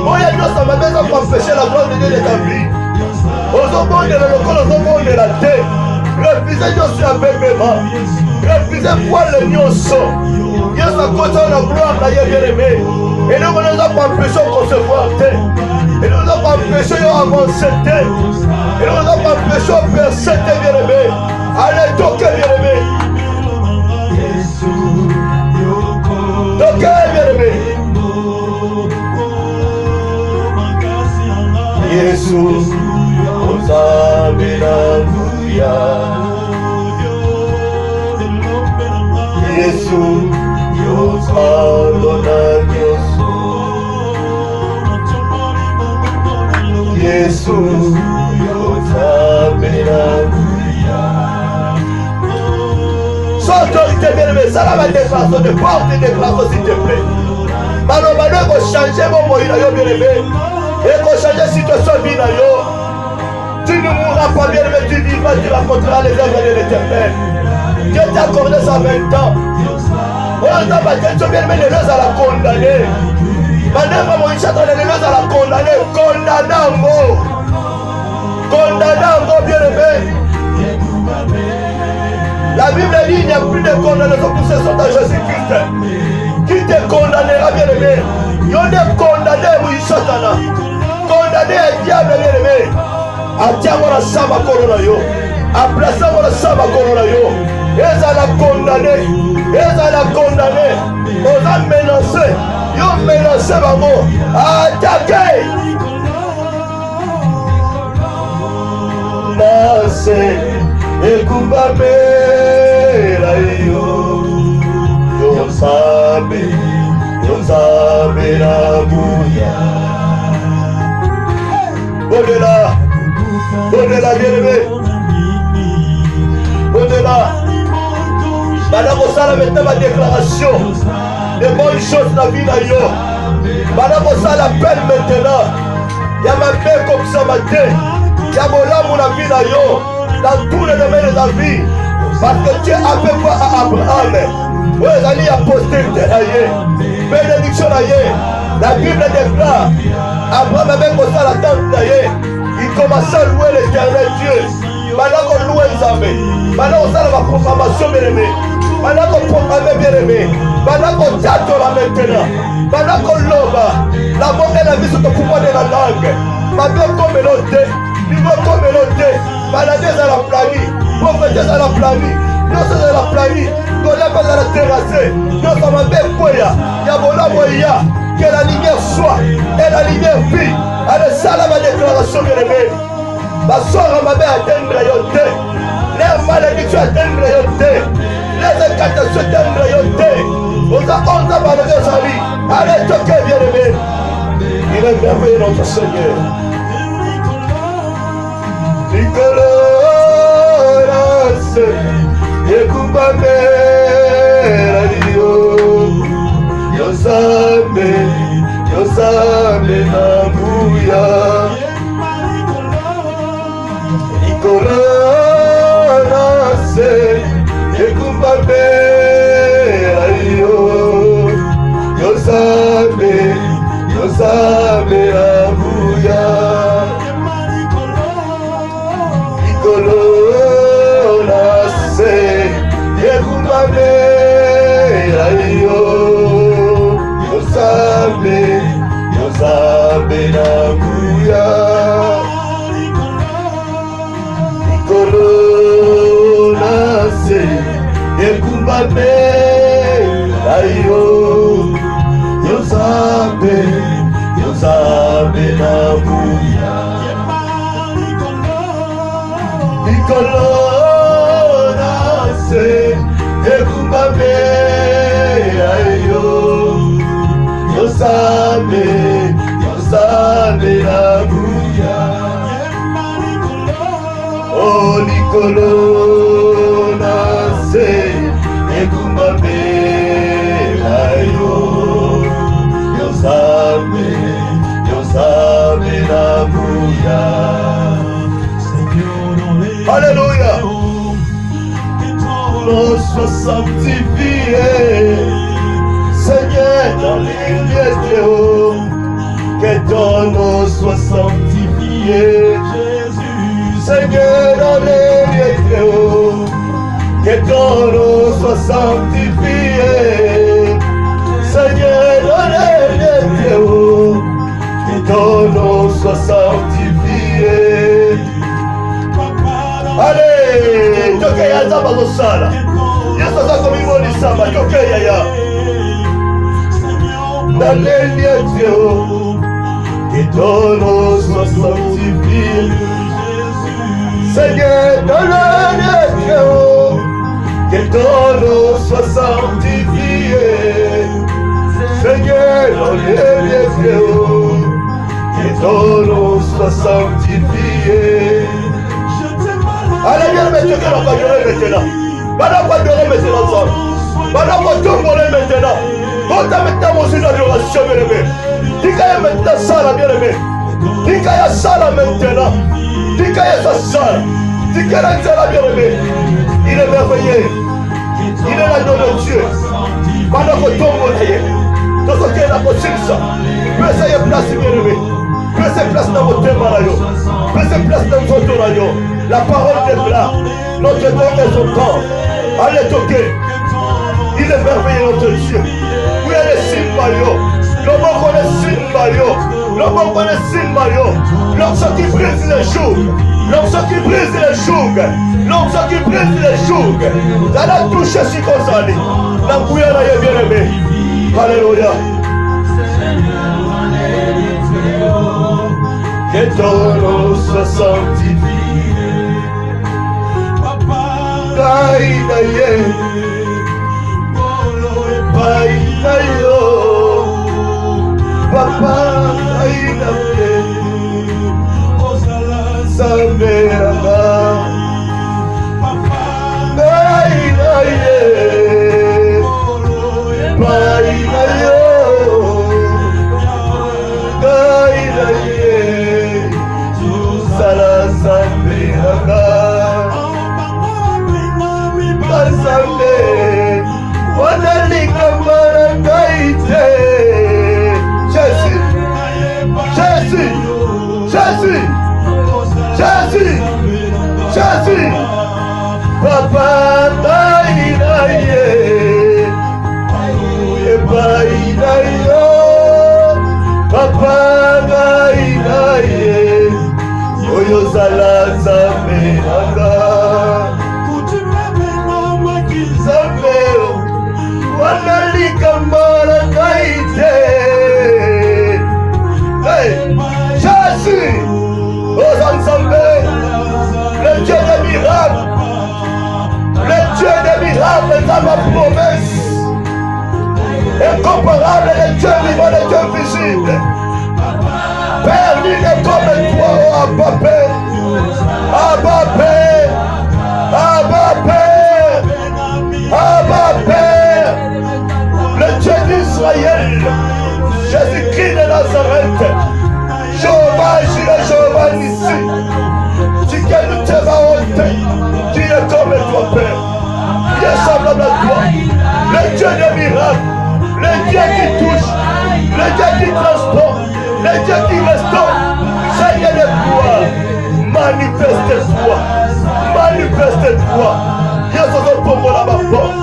Oya Dieu ça m'a besoin d'empêcher la gloire de Dieu de ta vie. Ozobonde le local ozobonde la terre. Refusez Dieu sur avec mes mains. Refusez voir le nyonso. Dieu ça côté la gloire na bien aimé. Et nous ne nous pas empêché de concevoir terre. Et nous ne pas empêché d'avancer terre. Et nous ne pas empêché de percer terre bien aimé. Allez toquer bien aimé. Toquer bien aimé. Jesus, Nzambe nakuya. Jesus, yozalona nyoso. Jesus, Nzambe nakuya. Sans autorité bien-aimée, ça va déclaration de porte et déclaration s'il te plaît. Malobano ko changer mon moyen yo bien-aimé. Et qu'on change la situation bien à yo. Tu ne mourras pas bien, mais tu vivras, tu rencontreras les œuvres de l'Éternel. Dieu t'a accordé ça 20 ans. On a pas question bien, mais les gens à la condamner. Madame Moïse a les gens à la condamner. Condamnant, bien aimé. La Bible dit qu'il n'y a plus de condamnation pour ceux qui sont à Jésus-Christ. Qui te condamnera, bien aimé? Il y a des condamnés, oui, Satana. Condamné à diable bien aimé. A diable la samba corona yo. A placer la samba corona yo. Ils la condamné. On a menacé. Ils ont menacé maman. Attaqué. Nase ekumbamela yo. Yo sabe na buya. Au-delà, bien-aimé. Au-delà. Madame Ossala maintenant ma déclaration de bonnes choses dans la vie de yo. Madame Ossala appelle maintenant. Il y a ma paix comme ça matin. Il y a mon amour dans la vie de yo. Dans tous les domaines de la vie. Parce que Dieu appelle quoi à Abraham. Oui, il y a postérité. Bénédiction. La Bible déclare. Abraham avec Ossala tente d'ailleurs. Il commençait à louer l'éternel Dieu. Maintenant qu'on loue Nzambe. Maintenant qu'on a la proclamation bien aimée. Maintenant qu'on proclame bien aimé. Maintenant qu'on tâte maintenant. Maintenant qu'on loba. La mort et la vie sont au pouvoir de la langue. Maintenant comme l'autre. Niveau comme l'autre. Maladie à la planète. Pauvreté à la planète. Nous sommes à la planète. Nous sommes à la terrasse. Nous sommes à la poya. Yabola moya. Que la lumière soit. Et la lumière vit. Allez, ça là ma déclaration bien aimée. Ma soeur m'a bien atteindre yoté. Les malédictions atteindre yoté. Les incantations atteindre yoté. On a 11 ans par le vie. Allez, toquez bien aimé. Il est merveilleux notre Seigneur. Nicolas, Yekumbame, Radio, Yosame, Namuya. Nicolas, Yekumbame, Radio, Yosame, Namuya. Yosame nakuya. Ikolo nase ekumbame ayo. Yosame nakuya. Ikolo nase ekumbame ayo. Yozambe, Yozambe na buya. Oh Nikolo na se ekumame ayo. Yozambe, Yozambe na buya. Alléluia. Nous sois sanctifiés, Seigneur, dans les lieux très hauts. Que ton nom soit sanctifié, Seigneur, dans les lieux très hauts. Que ton nom soit sanctifié, Seigneur, dans les lieux très hauts. Que ton nom soit sanctifié. Allez, toke ya zamba zosala. Yesu azako mimoni samba, toke ya ya. Dans les lieux très hauts, que ton nom soit sanctifié. Seigneur, dans les lieux très hauts, que ton nom soit sanctifié. Seigneur, dans les lieux très hauts, que ton nom soit sanctifié. Allez, viens mettre que l'on va adorer maintenant. Pendant qu'on adorer maintenant ensemble. Pendant qu'on tombe maintenant. Quand tu as maintenant mon signe d'adoration, bien aimé. Dis qu'il y a maintenant ça là, bien aimé. Dis qu'il y a ça là maintenant. Dis qu'il y a ça là. Dis qu'il y a ça là, bien aimé. Il est merveilleux. Il est l'agneau de Dieu. Pendant qu'on tombe là, dans ce qui est la possible ça. Peu ça y est place, bien aimé. Peu c'est place dans votre thème là. Peu c'est place dans votre là. La parole est là. Notre Dieu est son corps. Allez toquer. Il est merveilleux notre Dieu. Oui, elle est Simbayo. L'homme connaît Simbayo. L'homme connaît Simbayo. L'homme qui brise les jougs. L'homme qui brise les jougs. L'homme qui brise les jougs. Ça l'a touché si qu'on s'en dit. La bouillère est bien aimée. Alléluia. Que ton nom soit sanctifié. Bainaye, bainayo, papa bainaye, Zambeanga, bainaye, bainayo, bainaye, Zala Zambeanga. Zambe, wanalika maragaite. Jésus, Jésus, Jésus, Jésus, Jésus. Papa bainaye, bainayo. Papa bainaye, oyo zala Zambe anga. Wanalika maragaite. Hey, Jésus, Ozanzambe, le Dieu des miracles, le Dieu des miracles dans ma promesse, incomparable, le Dieu vivant, le Dieu visible. Père, nul n'est comme toi, oh Abba Père, Abba Père, Abba Père, Abba Père, le Dieu d'Israël, Jésus-Christ de Nazareth, Jéhovah Jireh, Jéhovah Nissi, tu gagnes nous tes honte, tu es comme toi Père, tu es semblable à toi, le Dieu des miracles, le Dieu qui touche, le Dieu qui transporte, le Dieu qui restaure, Seigneur de gloire, manifeste-toi, manifeste-toi. Yesu ozotombola bafort,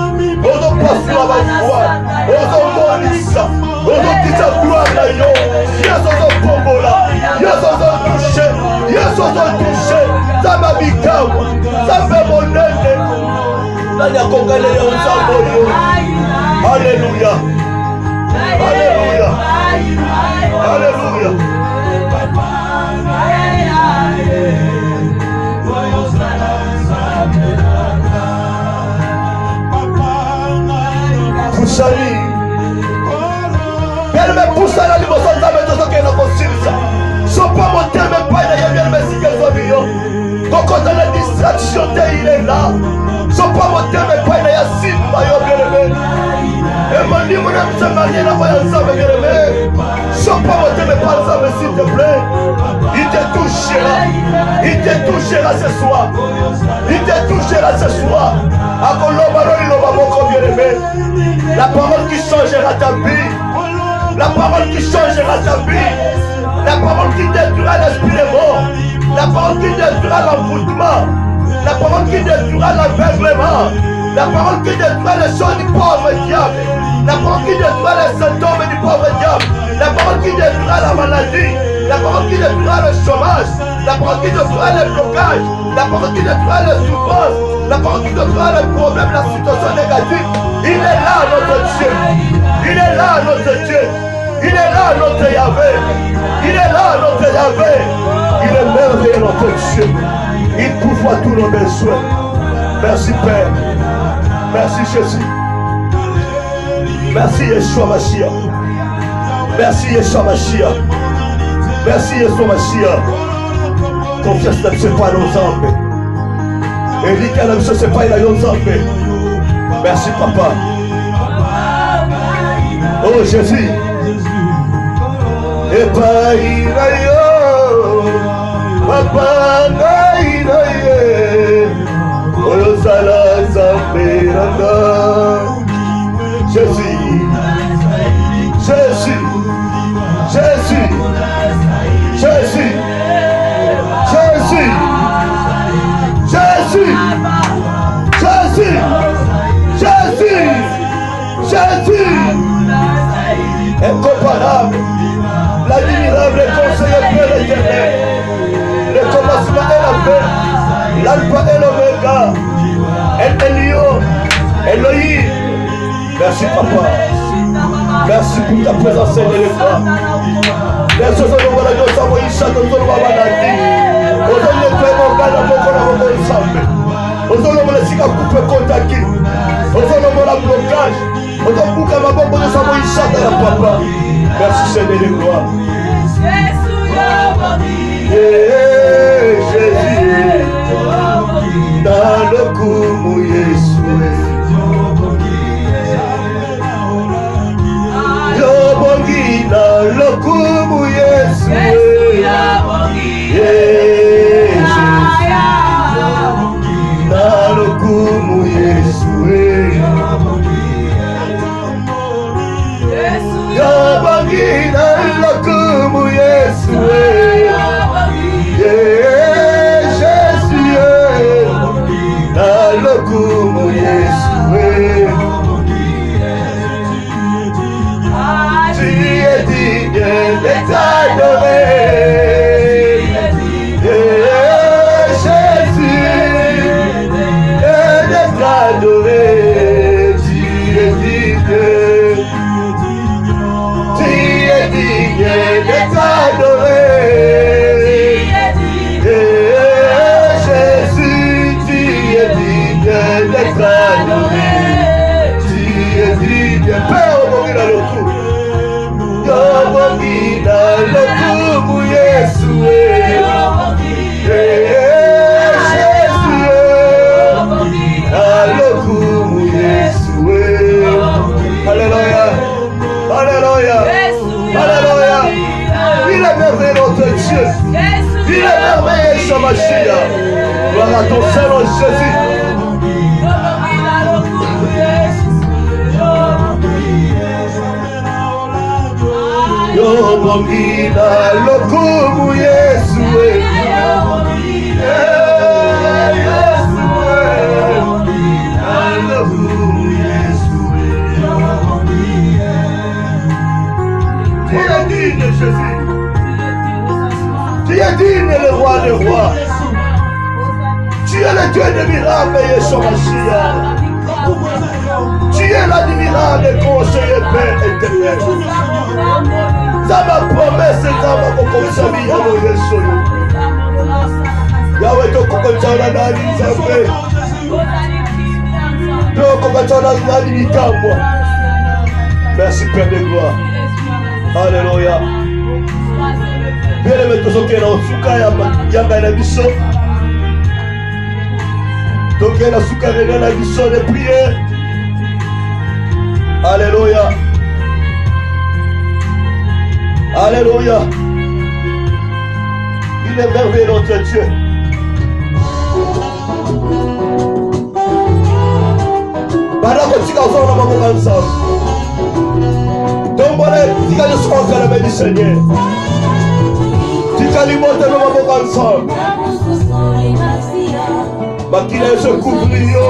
ozopasula bayiwa, ozomonisa, ozokisa gloire na yo. Yesu ozotombola, Yesu ozotouche, Yesu ozotouche. Nzambe abikawa, Nzambe monene, nani akokalela nzambe oyo. Alléluia, alléluia, alléluia. Poussani, bien-aimé, pousse il est là. Sopa motema epai na ya simba yo bien-aimé. Et mon âme s'est mariée là-bas ensemble, bien-aimé. Sopa motema epai ensemble, s'il te plaît. Il te touchera. Il te touchera ce soir. Il te touchera ce soir. Bien-aimé. La parole qui changera ta vie. La parole qui changera ta vie. La parole qui détruira l'esprit des morts. La parole qui détruira l'envoûtement. La parole qui détruira l'aveuglement. La parole qui détruira les choses du pauvre diable. La parole qui détruira les symptômes du pauvre diable. La parole qui détruira la maladie. La parole qui détruira le chômage. La parole qui détruira les blocages. La parole qui détruira les souffrances. La parole qui détruira les problèmes, la situation négative. Il est là notre Dieu. Il est là notre Dieu. Il est là notre Yahvé. Il est là notre Yahvé. Il est merveilleux notre Dieu. Il pourvoit tous nos besoins. Merci Père. Merci Jésus. Merci Yeshua Mashiach. Merci Yeshua Mashiach. Merci Yeshua Mashiach. Confiance ne se pas nos âmes. Et dit qu'elle ne se pas nos âmes. Merci Papa. Oh Jésus. Et pas Papa naïnaïe, oyosala zamberanga. Jésus, Jésus, Jésus, Jésus, Jésus, Jésus, Jésus, Jésus, Jésus, incomparable, l'admirable conseiller Père éternel. Le commencement est la fin, l'alpha et l'oméga, El Elyon, Elohim. Merci Papa. Merci pour ta présence et les fois. Merci aux hommes de Dieu, ça va y chanter, aux hommes de Dieu. Aux hommes de Dieu, mon gars, mon ensemble. Aux hommes de Dieu, coupe contact. Aux hommes de la blocage. Aux hommes de la bombe de ça va y chanter, Papa. Merci Seigneur de gloire. Jésus, dans le coup, Yeshua. Yobongi dans le coup, Yeshua. Dans le coup, Yeshua. Yobongi dans le coup, Yeshua. Como Yeshua, tu es digne d'être adoré, Jésus, d'être adoré, tu es digne d'être adoré. D'être adoré, tu es digne. Père, on m'a dans le coup. Yobongi dans le coup, Yeshua. Jésus, dans le coup, Yeshua. Alléluia, alléluia, alléluia. Il est merveilleux notre Dieu. Il est merveilleux Yeshua Mashiach. Gloire à ton Seigneur Jésus. Yobongi dans le coup, Yeshua. Dans le coup, Yeshua. Tu es digne, Jésus. Tu es digne, le roi des rois. Tu es le Dieu de miracles, Yeshua Mashiach. Tu es l'admirable conseiller Père éternel. Ça ma promesse, ça ma concomsami, Yahweh Yeshua. Yahweh, ton concomsana nani Zambé. Ton concomsana nani Nikamwa. Merci Père de gloire. Alléluia. Bien aimé, tous ceux qui sont en Suka, Yanga et Bisso. Donc la soukarena la mission de prière. Alléluia. Alléluia. Il est merveilleux notre Dieu. Barako tika uzona maboka nsamu. Tombole tika yosoka la béni Seigneur. Tika limote no maboka nsamu. Bakila yo se couvrir yo.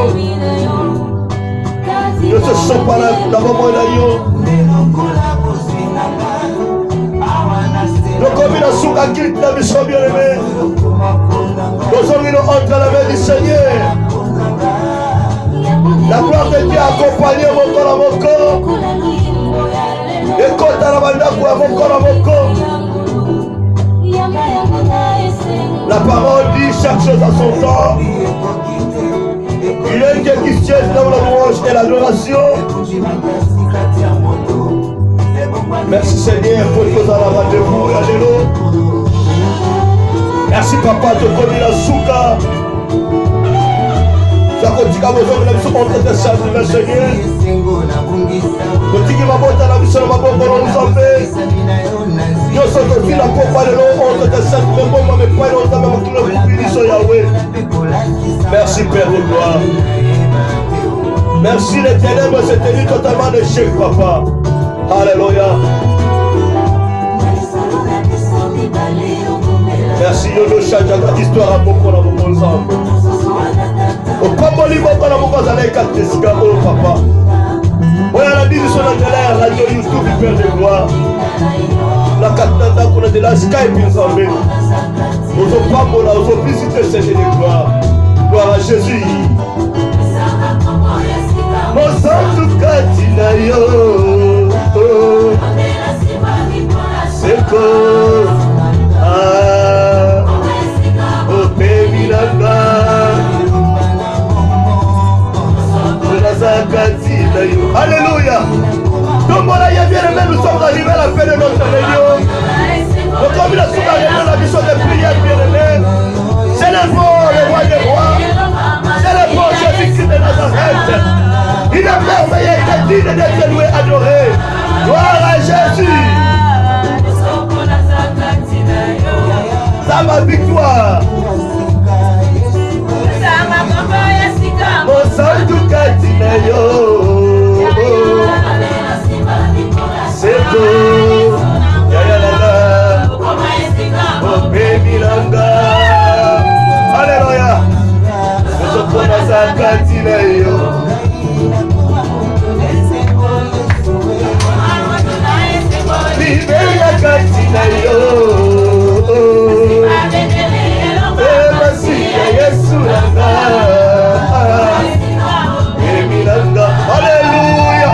Yo se sopala na maman na yo. Donc comme il a souka quitte la mission bien-aimée. Nous sommes entre la main du Seigneur. La gloire de Dieu accompagne mon corps à mon corps. Et quand à la bande à mon corps à mon corps. La parole dit chaque chose à son temps. Il y a une qui se tient dans la louange et l'adoration. Merci Seigneur pour que vous avez rendez-vous. Alléluia. Merci papa de commis la souka. Jacotika besoin de la mission entre tes services Seigneur. Kotiki mabota la mission maboko nous fait. Yo soto fila kopa le nom entre tes services mais bon mais pas le temps mais tout le public Yahweh. Merci Père de gloire. Merci les ténèbres s'est tenu totalement de chèque papa. Alléluia. Merci Yodo Chadjaka histoire à beaucoup dans mon ensemble. Au Pamboli Boko na Moko Zalé Katesika oh papa. Oya la dit sur la radio YouTube Père de gloire. La katanda qu'on a de la Skype ensemble. Aux Pambola, aux visiteurs Seigneur de gloire. Gloire à Jésus. Mosantu katina yo. Seko. Alléluia. Donc voilà, il y a bien aimé, nous sommes arrivés à la fin de notre réunion. Donc comme il a souvent réuni la mission de prière, bien aimé, célébrons le roi des rois, célébrons Jésus-Christ de Nazareth. Il est merveilleux, il est digne d'être loué, adoré. Gloire à Jésus. Ça ma victoire. Mosantu katina yo. Seko. Yaya langa. Oh baby langa. Alléluia. Nosopona sa katina yo. Liberia katina yo. Emasiya Yesu langa. Alléluia.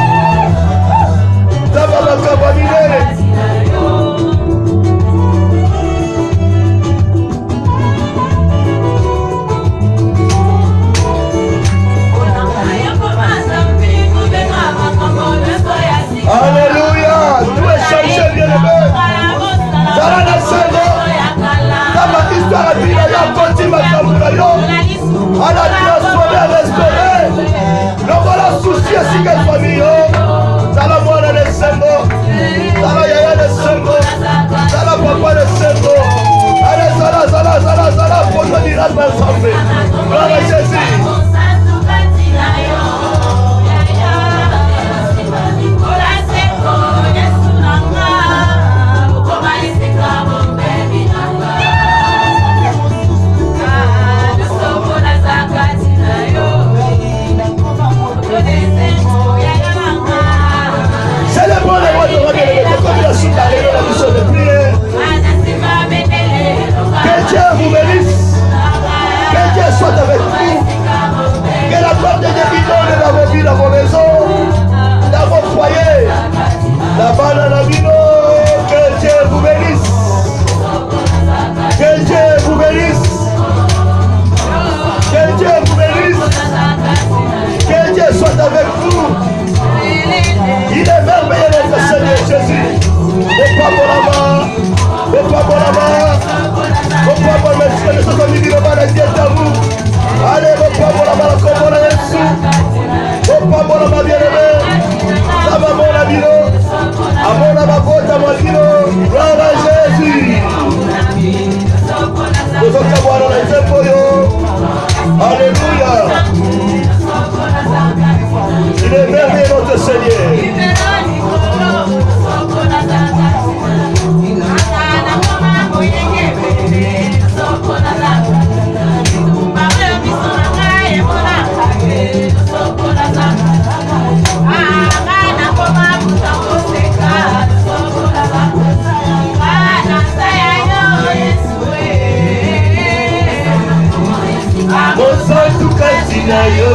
na yo